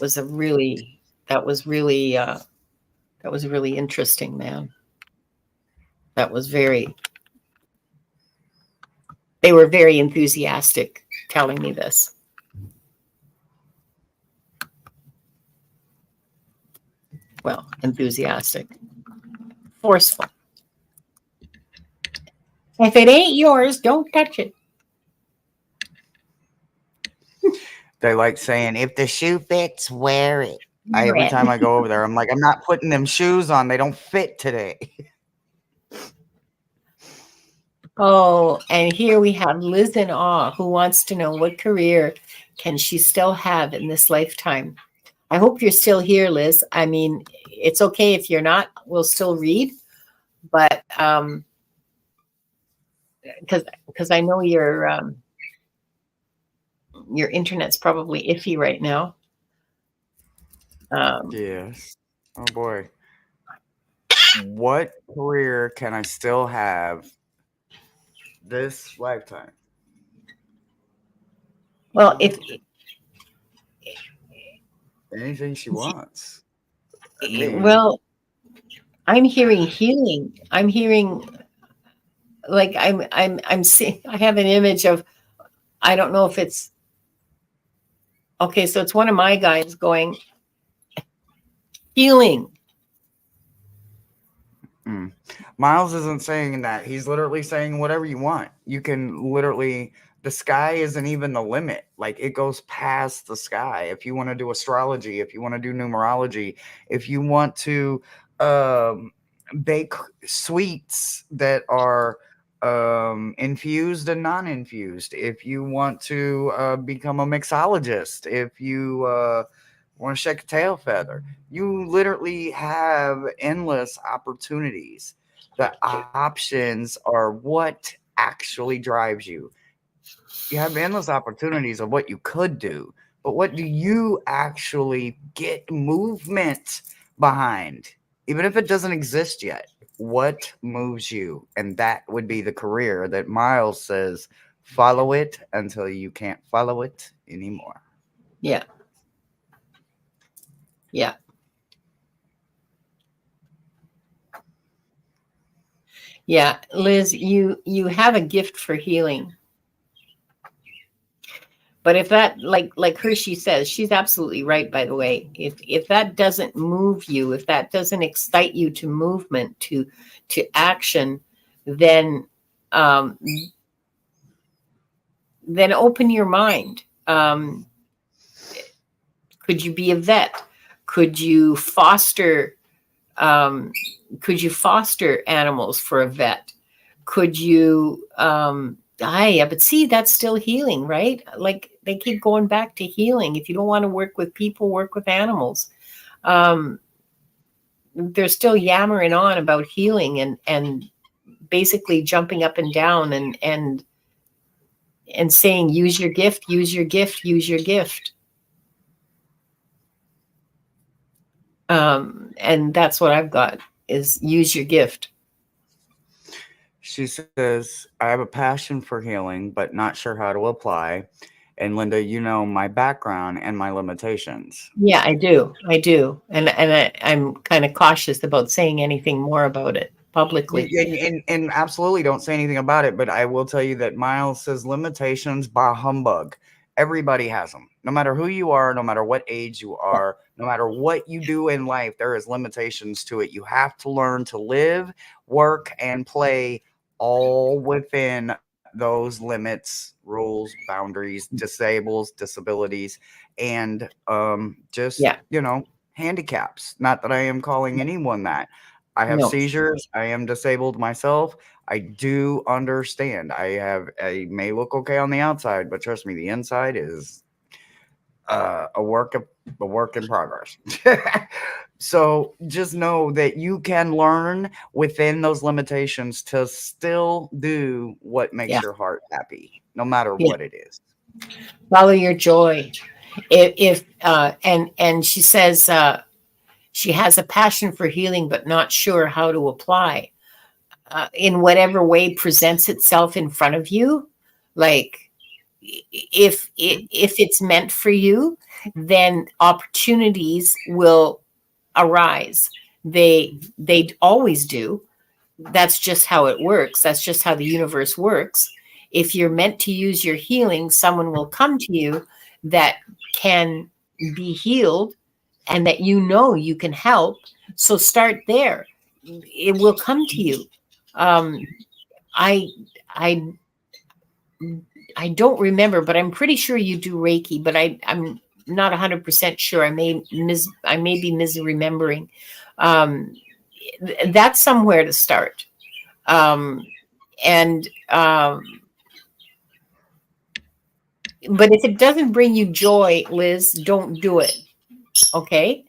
was really interesting, man. They were very enthusiastic telling me this. Well, enthusiastic, forceful. If it ain't yours, don't touch it. They like saying, if the shoe fits, wear it. Every time I go over there, I'm like, I'm not putting them shoes on. They don't fit today. Oh, and here we have Liz in Awe, who wants to know, what career can she still have in this lifetime? I hope you're still here, Liz. I mean, it's okay if you're not. We'll still read, but because I know your internet's probably iffy right now. Yes. Oh boy. What career can I still have this lifetime? Well, if Anything she wants. well, I'm hearing healing. I'm hearing, like, I'm seeing. I have an image of, I don't know if it's okay. So it's one of my guys going healing. Miles isn't saying that. He's literally saying whatever you want. You can literally, the sky isn't even the limit. Like, it goes past the sky. If you want to do astrology, if you want to do numerology, if you want to bake sweets that are infused and non-infused, if you want to become a mixologist, if you want to shake a tail feather, you literally have endless opportunities. The options are what actually drives you. You have endless opportunities of what you could do, but what do you actually get movement behind? Even if it doesn't exist yet, what moves you? And that would be the career that Miles says, follow it until you can't follow it anymore. Yeah. Yeah. Yeah. Liz, you have a gift for healing. But if that, like Hershey says, she's absolutely right, by the way. If that doesn't move you, if that doesn't excite you to movement, to action, then um, then open your mind. Could you be a vet? Could you foster um, could you foster animals for a vet? Could you yeah, but see, that's still healing, right? Like, they keep going back to healing. If you don't want to work with people, work with animals. They're still yammering on about healing and basically jumping up and down and saying, use your gift, use your gift, use your gift. And that's what I've got, is use your gift. She says, I have a passion for healing, but not sure how to apply. And Linda, you know my background and my limitations. Yeah, I do. I'm kind of cautious about saying anything more about it publicly. And absolutely don't say anything about it, but I will tell you that Miles says limitations by humbug. Everybody has them. No matter who you are, no matter what age you are, no matter what you do in life, there is limitations to it. You have to learn to live, work, and play all within those limits, rules, boundaries, disables, disabilities, and just, Yeah. handicaps. Not that I am calling anyone that. I have No. seizures. I am disabled myself. I do understand. I may look okay on the outside, but trust me, the inside is a work in progress. So just know that you can learn within those limitations to still do what makes Yeah. your heart happy, no matter Yeah. what it is. Follow your joy. If and she says she has a passion for healing, but not sure how to apply. In whatever way presents itself in front of you, like, if it's meant for you, then opportunities will arise. They always do. That's just how it works. That's just how the universe works. If you're meant to use your healing, someone will come to you that can be healed and that you can help. So start there. It will come to you. Um, I I I don't remember, but I'm pretty sure you do Reiki. But I'm not 100% sure. I may be misremembering. Um, that's somewhere to start. Um, and But if it doesn't bring you joy, Liz, don't do it. Okay.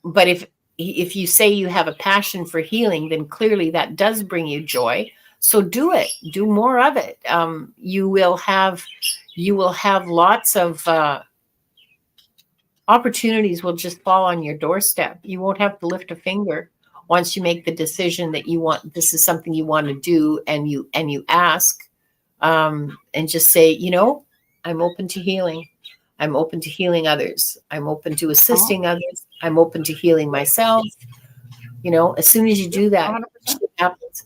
But if you say you have a passion for healing, then clearly that does bring you joy. So do it. Do more of it. You will have lots of opportunities will just fall on your doorstep. You won't have to lift a finger once you make the decision that this is something you want to do, and you ask, and just say, I'm open to healing. I'm open to healing others. I'm open to assisting others. I'm open to healing myself. As soon as you do that, 100%. shit happens.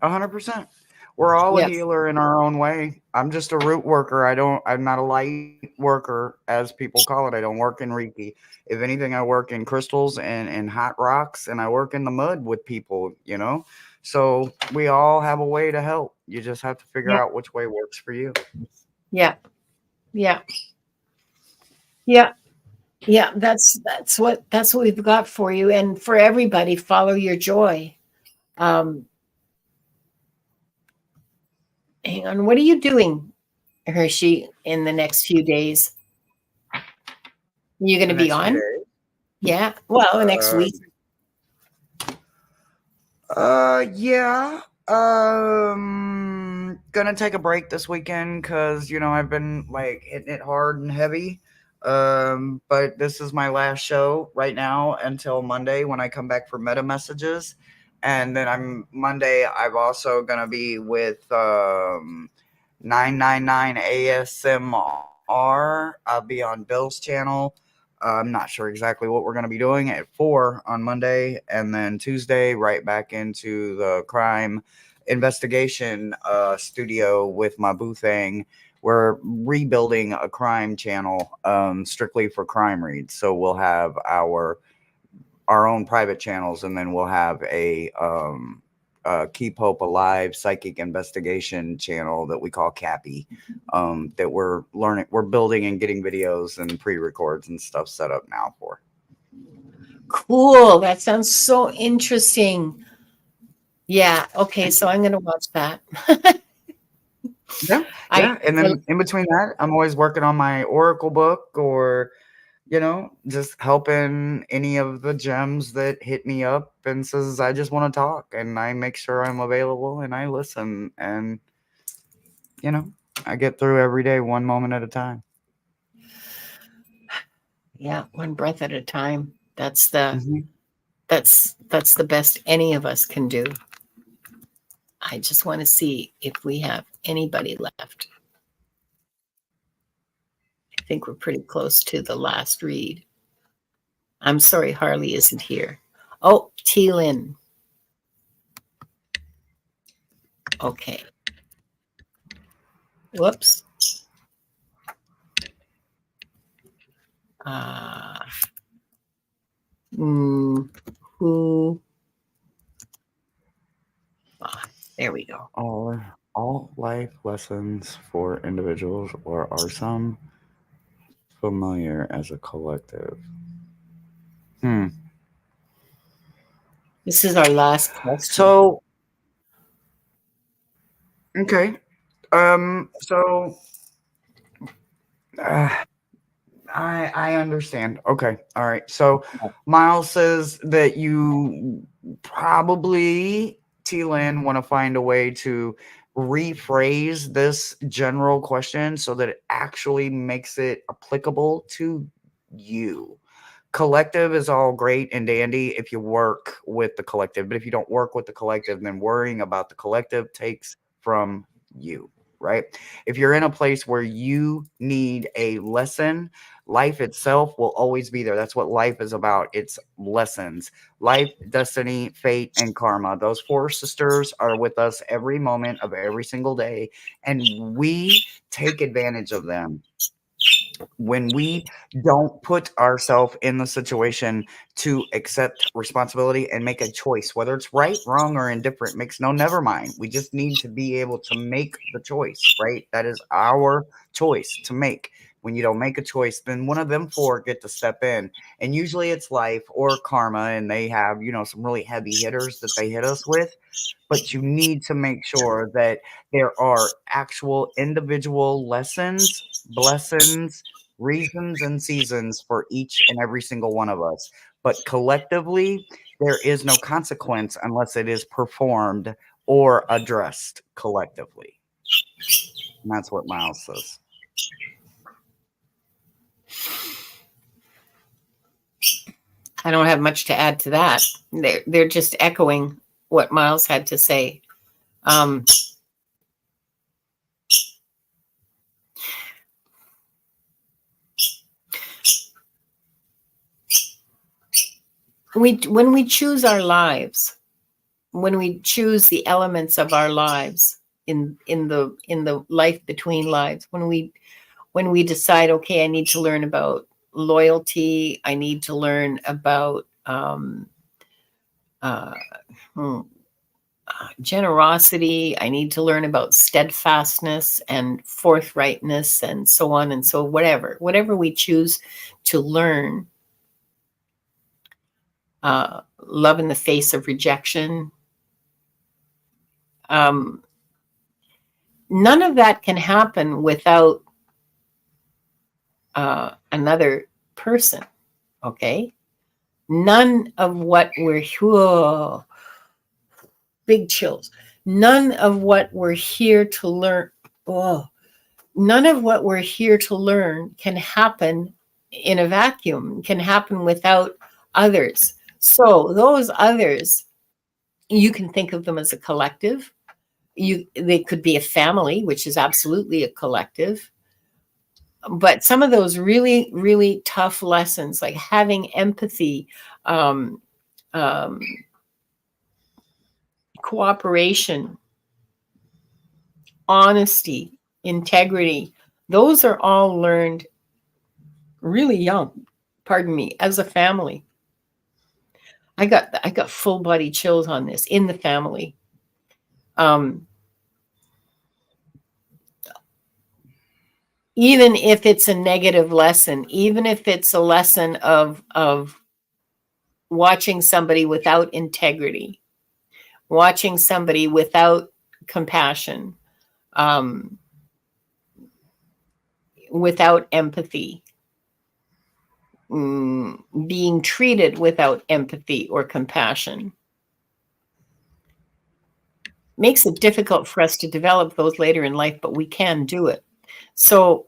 100%. We're all a Yes. healer in our own way. I'm just a root worker. I'm not a light worker, as people call it. I don't work in Reiki. If anything, I work in crystals and hot rocks, and I work in the mud with people, you know? So we all have a way to help. You just have to figure Yeah. out which way works for you. Yeah. Yeah. Yeah. Yeah. That's what we've got for you. And for everybody, follow your joy. Um, hang on. What are you doing, Hershey, in the next few days? Are you going The to be next few on? days. Yeah. Well, the next week. Yeah. Gonna take a break this weekend because I've been like hitting it hard and heavy. But this is my last show right now until Monday when I come back for meta messages, and then I'm Monday. I'm also gonna be with 999 ASMR. I'll be on Bill's channel. I'm not sure exactly what we're going to be doing at 4 on Monday. And then Tuesday, right back into the crime investigation studio with my boo thing. We're rebuilding a crime channel strictly for crime reads. So we'll have our own private channels, and then we'll have a Keep Hope Alive psychic investigation channel that we call Cappy. That we're building and getting videos and pre-records and stuff set up now for. Cool. That sounds so interesting. Yeah. Okay. So I'm going to watch that. Yeah, I, yeah. And then in between that, I'm always working on my Oracle book, or just helping any of the gems that hit me up and says, I just want to talk. And I make sure I'm available and I listen. And, you know, I get through every day one moment at a time. yeah, one breath at a time. That's the Mhm. that's the best any of us can do. I just want to see if we have anybody left. I think we're pretty close to the last read. I'm sorry Harley isn't here. Oh, T Lynn. Okay. Whoops. Uh, mm, who? Ah, there we go. All life lessons for individuals, or are some familiar as a collective? Hmm. This is our last question. So, okay. So, uh, I understand. Okay. All right. So Miles says that you probably, T-Lan, want to find a way to rephrase this general question so that it actually makes it applicable to you. Collective is all great and dandy if you work with the collective, but if you don't work with the collective, then worrying about the collective takes from you, right? If you're in a place where you need a lesson, life itself will always be there. That's what life is about. It's lessons. Life, destiny, fate, and karma. Those four sisters are with us every moment of every single day, and we take advantage of them when we don't put ourselves in the situation to accept responsibility and make a choice, whether it's right, wrong, or indifferent, makes no never mind. We just need to be able to make the choice, right? That is our choice to make. When you don't make a choice, then one of them four get to step in. And usually it's life or karma, and they have, some really heavy hitters that they hit us with. But you need to make sure that there are actual individual lessons, blessings, reasons, and seasons for each and every single one of us. But collectively, there is no consequence unless it is performed or addressed collectively. And that's what Miles says. I don't have much to add to that. They're just echoing what Miles had to say. Um, when we choose our lives, when we choose the elements of our lives, the life between lives, when we decide, okay, I need to learn about loyalty, I need to learn about uh, hmm, generosity, I need to learn about steadfastness and forthrightness and so on, and so whatever we choose to learn, love in the face of rejection, um, none of that can happen without another person. Okay, none of what we're, whoa, big chills, none of what we're here to learn, oh, none of what we're here to learn can happen in a vacuum, can happen without others. So those others, you can think of them as a collective. They could be a family, which is absolutely a collective. But some of those really, really tough lessons, like having empathy, um, um, cooperation, honesty, integrity, those are all learned really young. Pardon me, as a family. I got full body chills on this, in the family. Um, Even if it's a negative lesson, even if it's a lesson of watching somebody without integrity, watching somebody without compassion, um, without empathy, being treated without empathy or compassion, makes it difficult for us to develop those later in life, but we can do it. So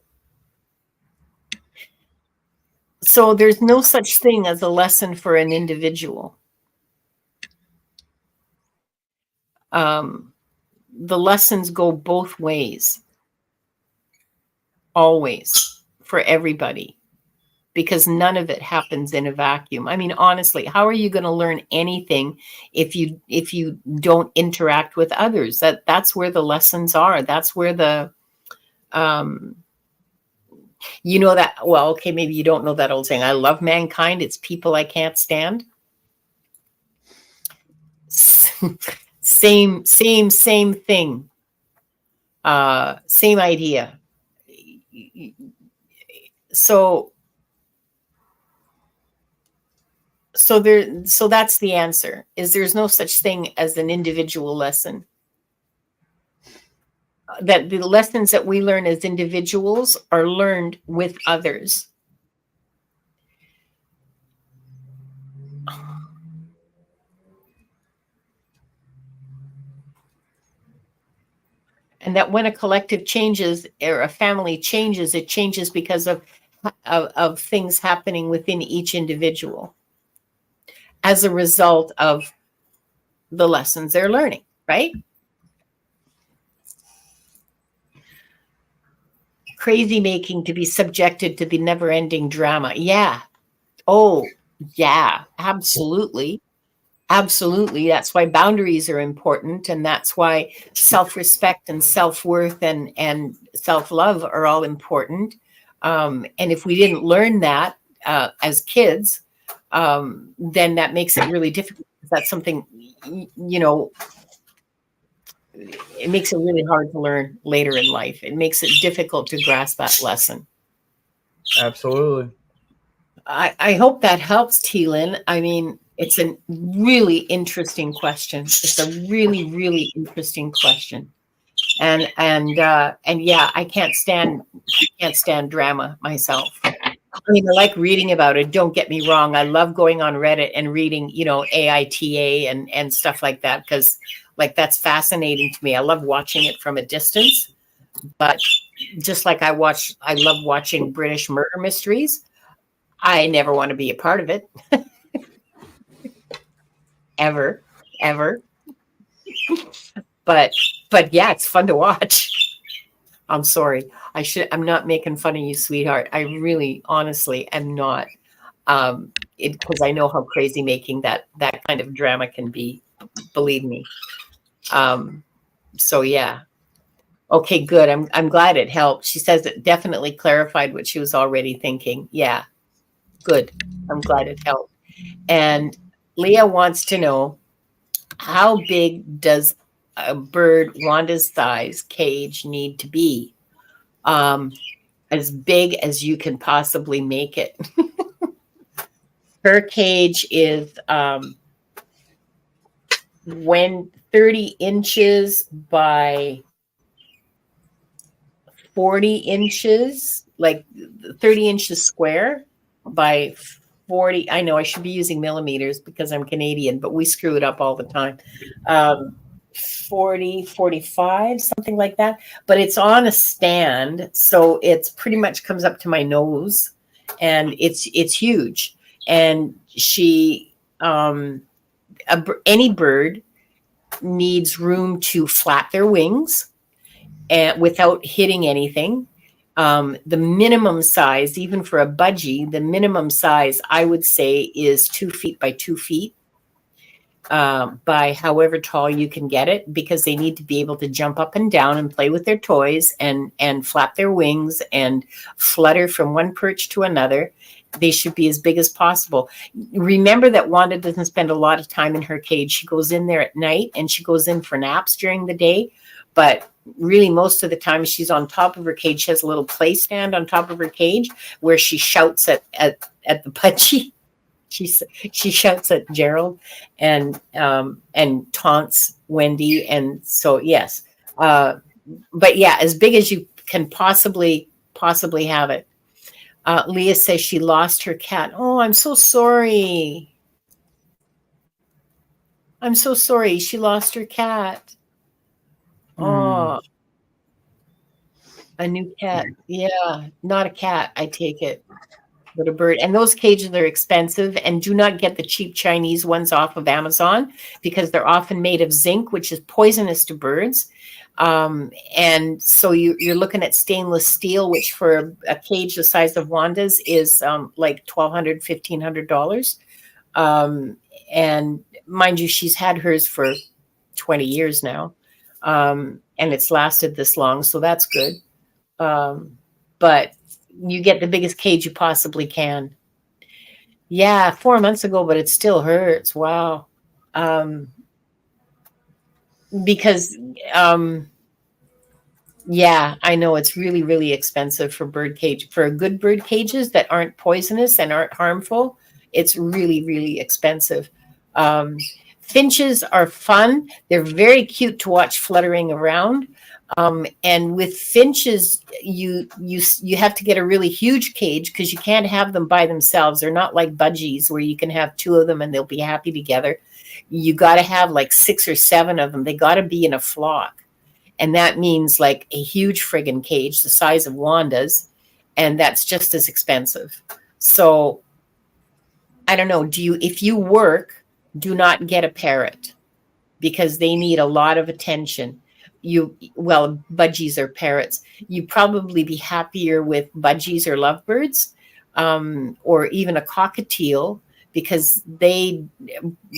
there's no such thing as a lesson for an individual. The lessons go both ways, always, for everybody, because none of it happens in a vacuum. I mean, honestly, how are you going to learn anything if you don't interact with others? That's where the lessons are. That's where the that, well, okay, maybe you don't know that old saying, I love mankind, it's people I can't stand. Same thing. Same idea. So that's the answer, is there's no such thing as an individual lesson. That the lessons that we learn as individuals are learned with others. And that when a collective changes or a family changes, it changes because of things happening within each individual as a result of the lessons they're learning, right? Crazy making to be subjected to the never-ending drama. Yeah. Oh, yeah, absolutely. Absolutely. That's why boundaries are important. And that's why self-respect and self-worth and self-love are all important. And if we didn't learn that as kids, then that makes it really difficult. That's something, it makes it really hard to learn later in life. It makes it difficult to grasp that lesson. Absolutely. I hope that helps, Teelin. I mean, it's a really interesting question. It's a really, really interesting question. And yeah, I can't stand drama myself. I mean, I like reading about it. Don't get me wrong. I love going on Reddit and reading, AITA and stuff like that, because like that's fascinating to me. I love watching it from a distance. But just like I love watching British murder mysteries. I never want to be a part of it. Ever. But yeah, it's fun to watch. I'm sorry. I'm not making fun of you, sweetheart. I really, honestly am not. Because I know how crazy making that kind of drama can be. Believe me. So yeah. Okay, good. I'm glad it helped. She says it definitely clarified what she was already thinking. Yeah, good. I'm glad it helped. And Leah wants to know, how big does a bird Wanda's size cage need to be? Um, as big as you can possibly make it. Her cage is when 30 inches by 40 inches, like 30 inches square by 40. I know I should be using millimeters because I'm Canadian, but we screw it up all the time. Um, 40, 45, something like that. But it's on a stand, so it's pretty much comes up to my nose, and it's huge. And she, any bird needs room to flap their wings and without hitting anything. The minimum size, even for a budgie, the minimum size I would say is 2 feet by 2 feet, by however tall you can get it, because they need to be able to jump up and down and play with their toys and flap their wings and flutter from one perch to another. They should be as big as possible. Remember that Wanda doesn't spend a lot of time in her cage. She goes in there at night and she goes in for naps during the day. But really, most of the time, she's on top of her cage. She has a little play stand on top of her cage where she shouts at the budgie. She shouts at Gerald and taunts Wendy. And so, yes. But yeah, as big as you can possibly have it. Leah says she lost her cat. Oh, I'm so sorry. I'm so sorry. She lost her cat. Oh, a new cat. Yeah, not a cat, I take it, but a bird. And those cages are expensive, and do not get the cheap Chinese ones off of Amazon because they're often made of zinc, which is poisonous to birds. And so you're looking at stainless steel, which for a cage the size of Wanda's is like $1,200, $1,500. And mind you, she's had hers for 20 years now, and it's lasted this long, so that's good. But you get the biggest cage you possibly can. Yeah, 4 months ago, but it still hurts. Wow. Because yeah, I know it's really, really expensive for bird cage, for good bird cages that aren't poisonous and aren't harmful. It's really, really expensive. Finches are fun. They're very cute to watch fluttering around. And with finches, you have to get a really huge cage because you can't have them by themselves. They're not like budgies where you can have two of them and they'll be happy together. You got to have like 6 or 7 of them. They got to be in a flock. And that means like a huge friggin' cage the size of Wanda's. And that's just as expensive. So I don't know. If you work, do not get a parrot because they need a lot of attention. Budgies or parrots. You'd probably be happier with budgies or lovebirds, or even a cockatiel,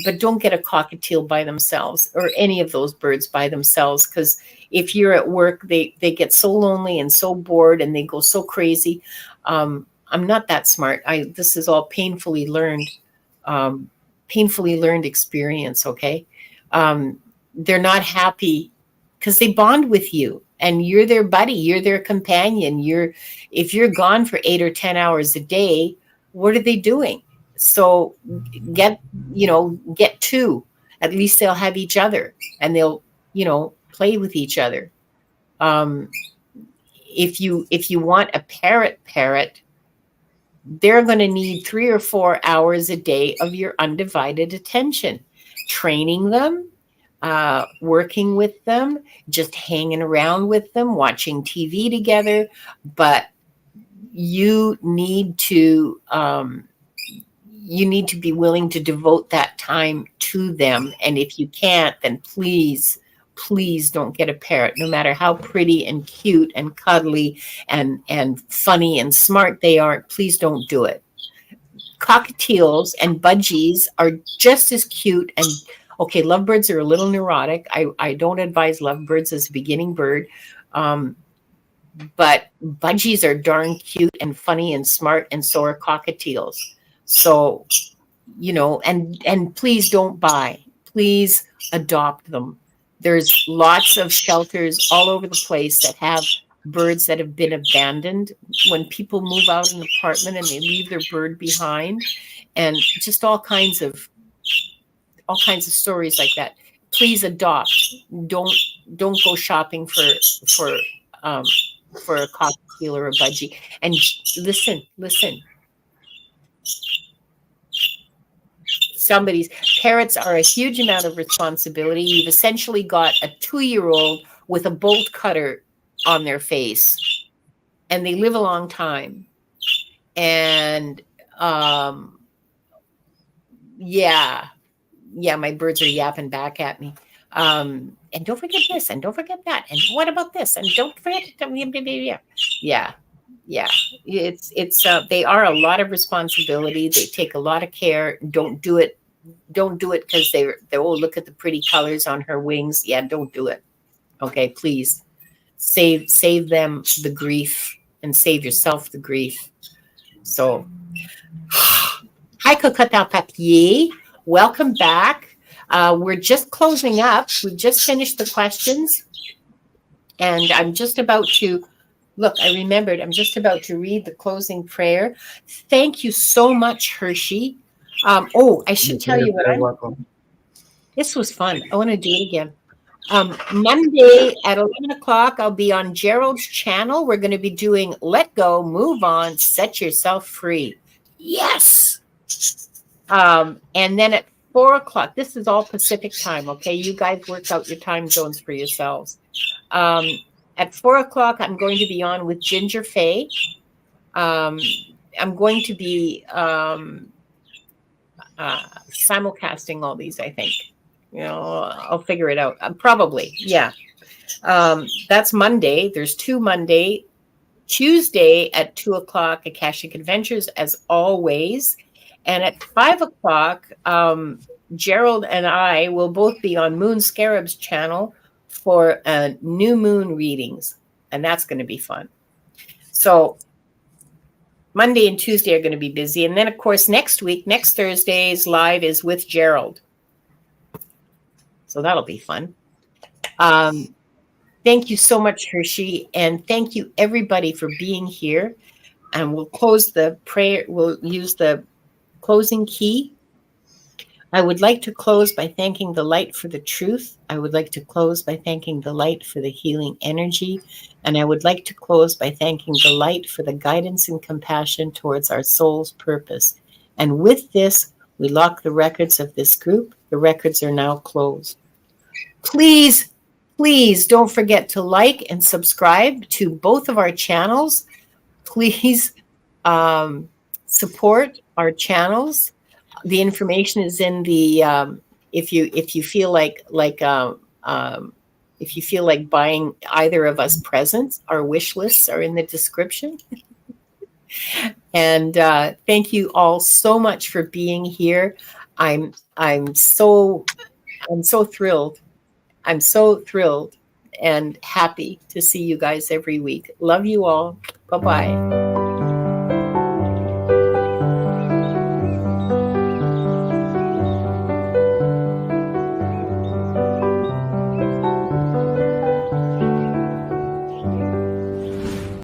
but don't get a cockatiel by themselves or any of those birds by themselves, because if you're at work, they get so lonely and so bored and they go so crazy. I'm not that smart. This is all painfully learned experience. Okay. They're not happy because they bond with you and you're their buddy, you're their companion. If you're gone for 8 or 10 hours a day, what are they doing? So get 2. At least they'll have each other and they'll, play with each other. If you want a parrot, they're going to need 3 or 4 hours a day of your undivided attention, training them, working with them, just hanging around with them, watching TV together. But you need to be willing to devote that time to them. And if you can't, then please don't get a parrot, no matter how pretty and cute and cuddly and funny and smart they are. Please don't do it. Cockatiels and budgies are just as cute. And okay, lovebirds are a little neurotic. I don't advise lovebirds as a beginning bird, Um, but budgies are darn cute and funny and smart, and so are cockatiels. So, and please don't buy. Please adopt them. There's lots of shelters all over the place that have birds that have been abandoned when people move out an apartment and they leave their bird behind, and just all kinds of stories like that. Please adopt. Don't don't go shopping for um, for a cockatiel or a budgie. And listen. Somebody's parrots are a huge amount of responsibility. You've essentially got a 2-year-old with a bolt cutter on their face, and they live a long time. And yeah, my birds are yapping back at me. And don't forget this, and don't forget that, and what about this, and don't forget, yeah, yeah. It's they are a lot of responsibility. They take a lot of care. Don't do it because they oh, look at the pretty colors on her wings. Yeah, don't do it. Okay, please save them the grief and save yourself the grief. So, hi, Cocotte Papier. Welcome back. We're just closing up. We've just finished the questions. And I'm just about to look, I remembered, I'm just about to read the closing prayer. Thank you so much, Hershe. I should tell you this was fun. I want to do it again. Monday at 11 o'clock, I'll be on Gerald's channel. We're going to be doing Let Go, Move On, Set Yourself Free. Yes. And then at 4 o'clock, this is all Pacific time, okay? You guys work out your time zones for yourselves. At 4 o'clock, I'm going to be on with Ginger Faye. I'm going to be simulcasting all these, I think. I'll figure it out. Probably, yeah. That's Monday. There's 2 Monday. Tuesday at 2 o'clock, Akashic Adventures, as always. And at 5 o'clock, Gerald and I will both be on Moon Scarab's channel for new moon readings. And that's going to be fun. So Monday and Tuesday are going to be busy. And then, of course, next Thursday's live is with Gerald. So that'll be fun. Thank you so much, Hershe. And thank you, everybody, for being here. And we'll close the prayer. We'll use the closing key. I would like to close by thanking the light for the truth. I would like to close by thanking the light for the healing energy. And I would like to close by thanking the light for the guidance and compassion towards our soul's purpose. And with this, we lock the records of this group. The records are now closed. Please don't forget to like and subscribe to both of our channels. Please support our channels. The information is in the if you feel like if you feel like buying either of us presents, our wish lists are in the description. And thank you all so much for being here. I'm so thrilled. I'm so thrilled and happy to see you guys every week. Love you all. Bye-bye.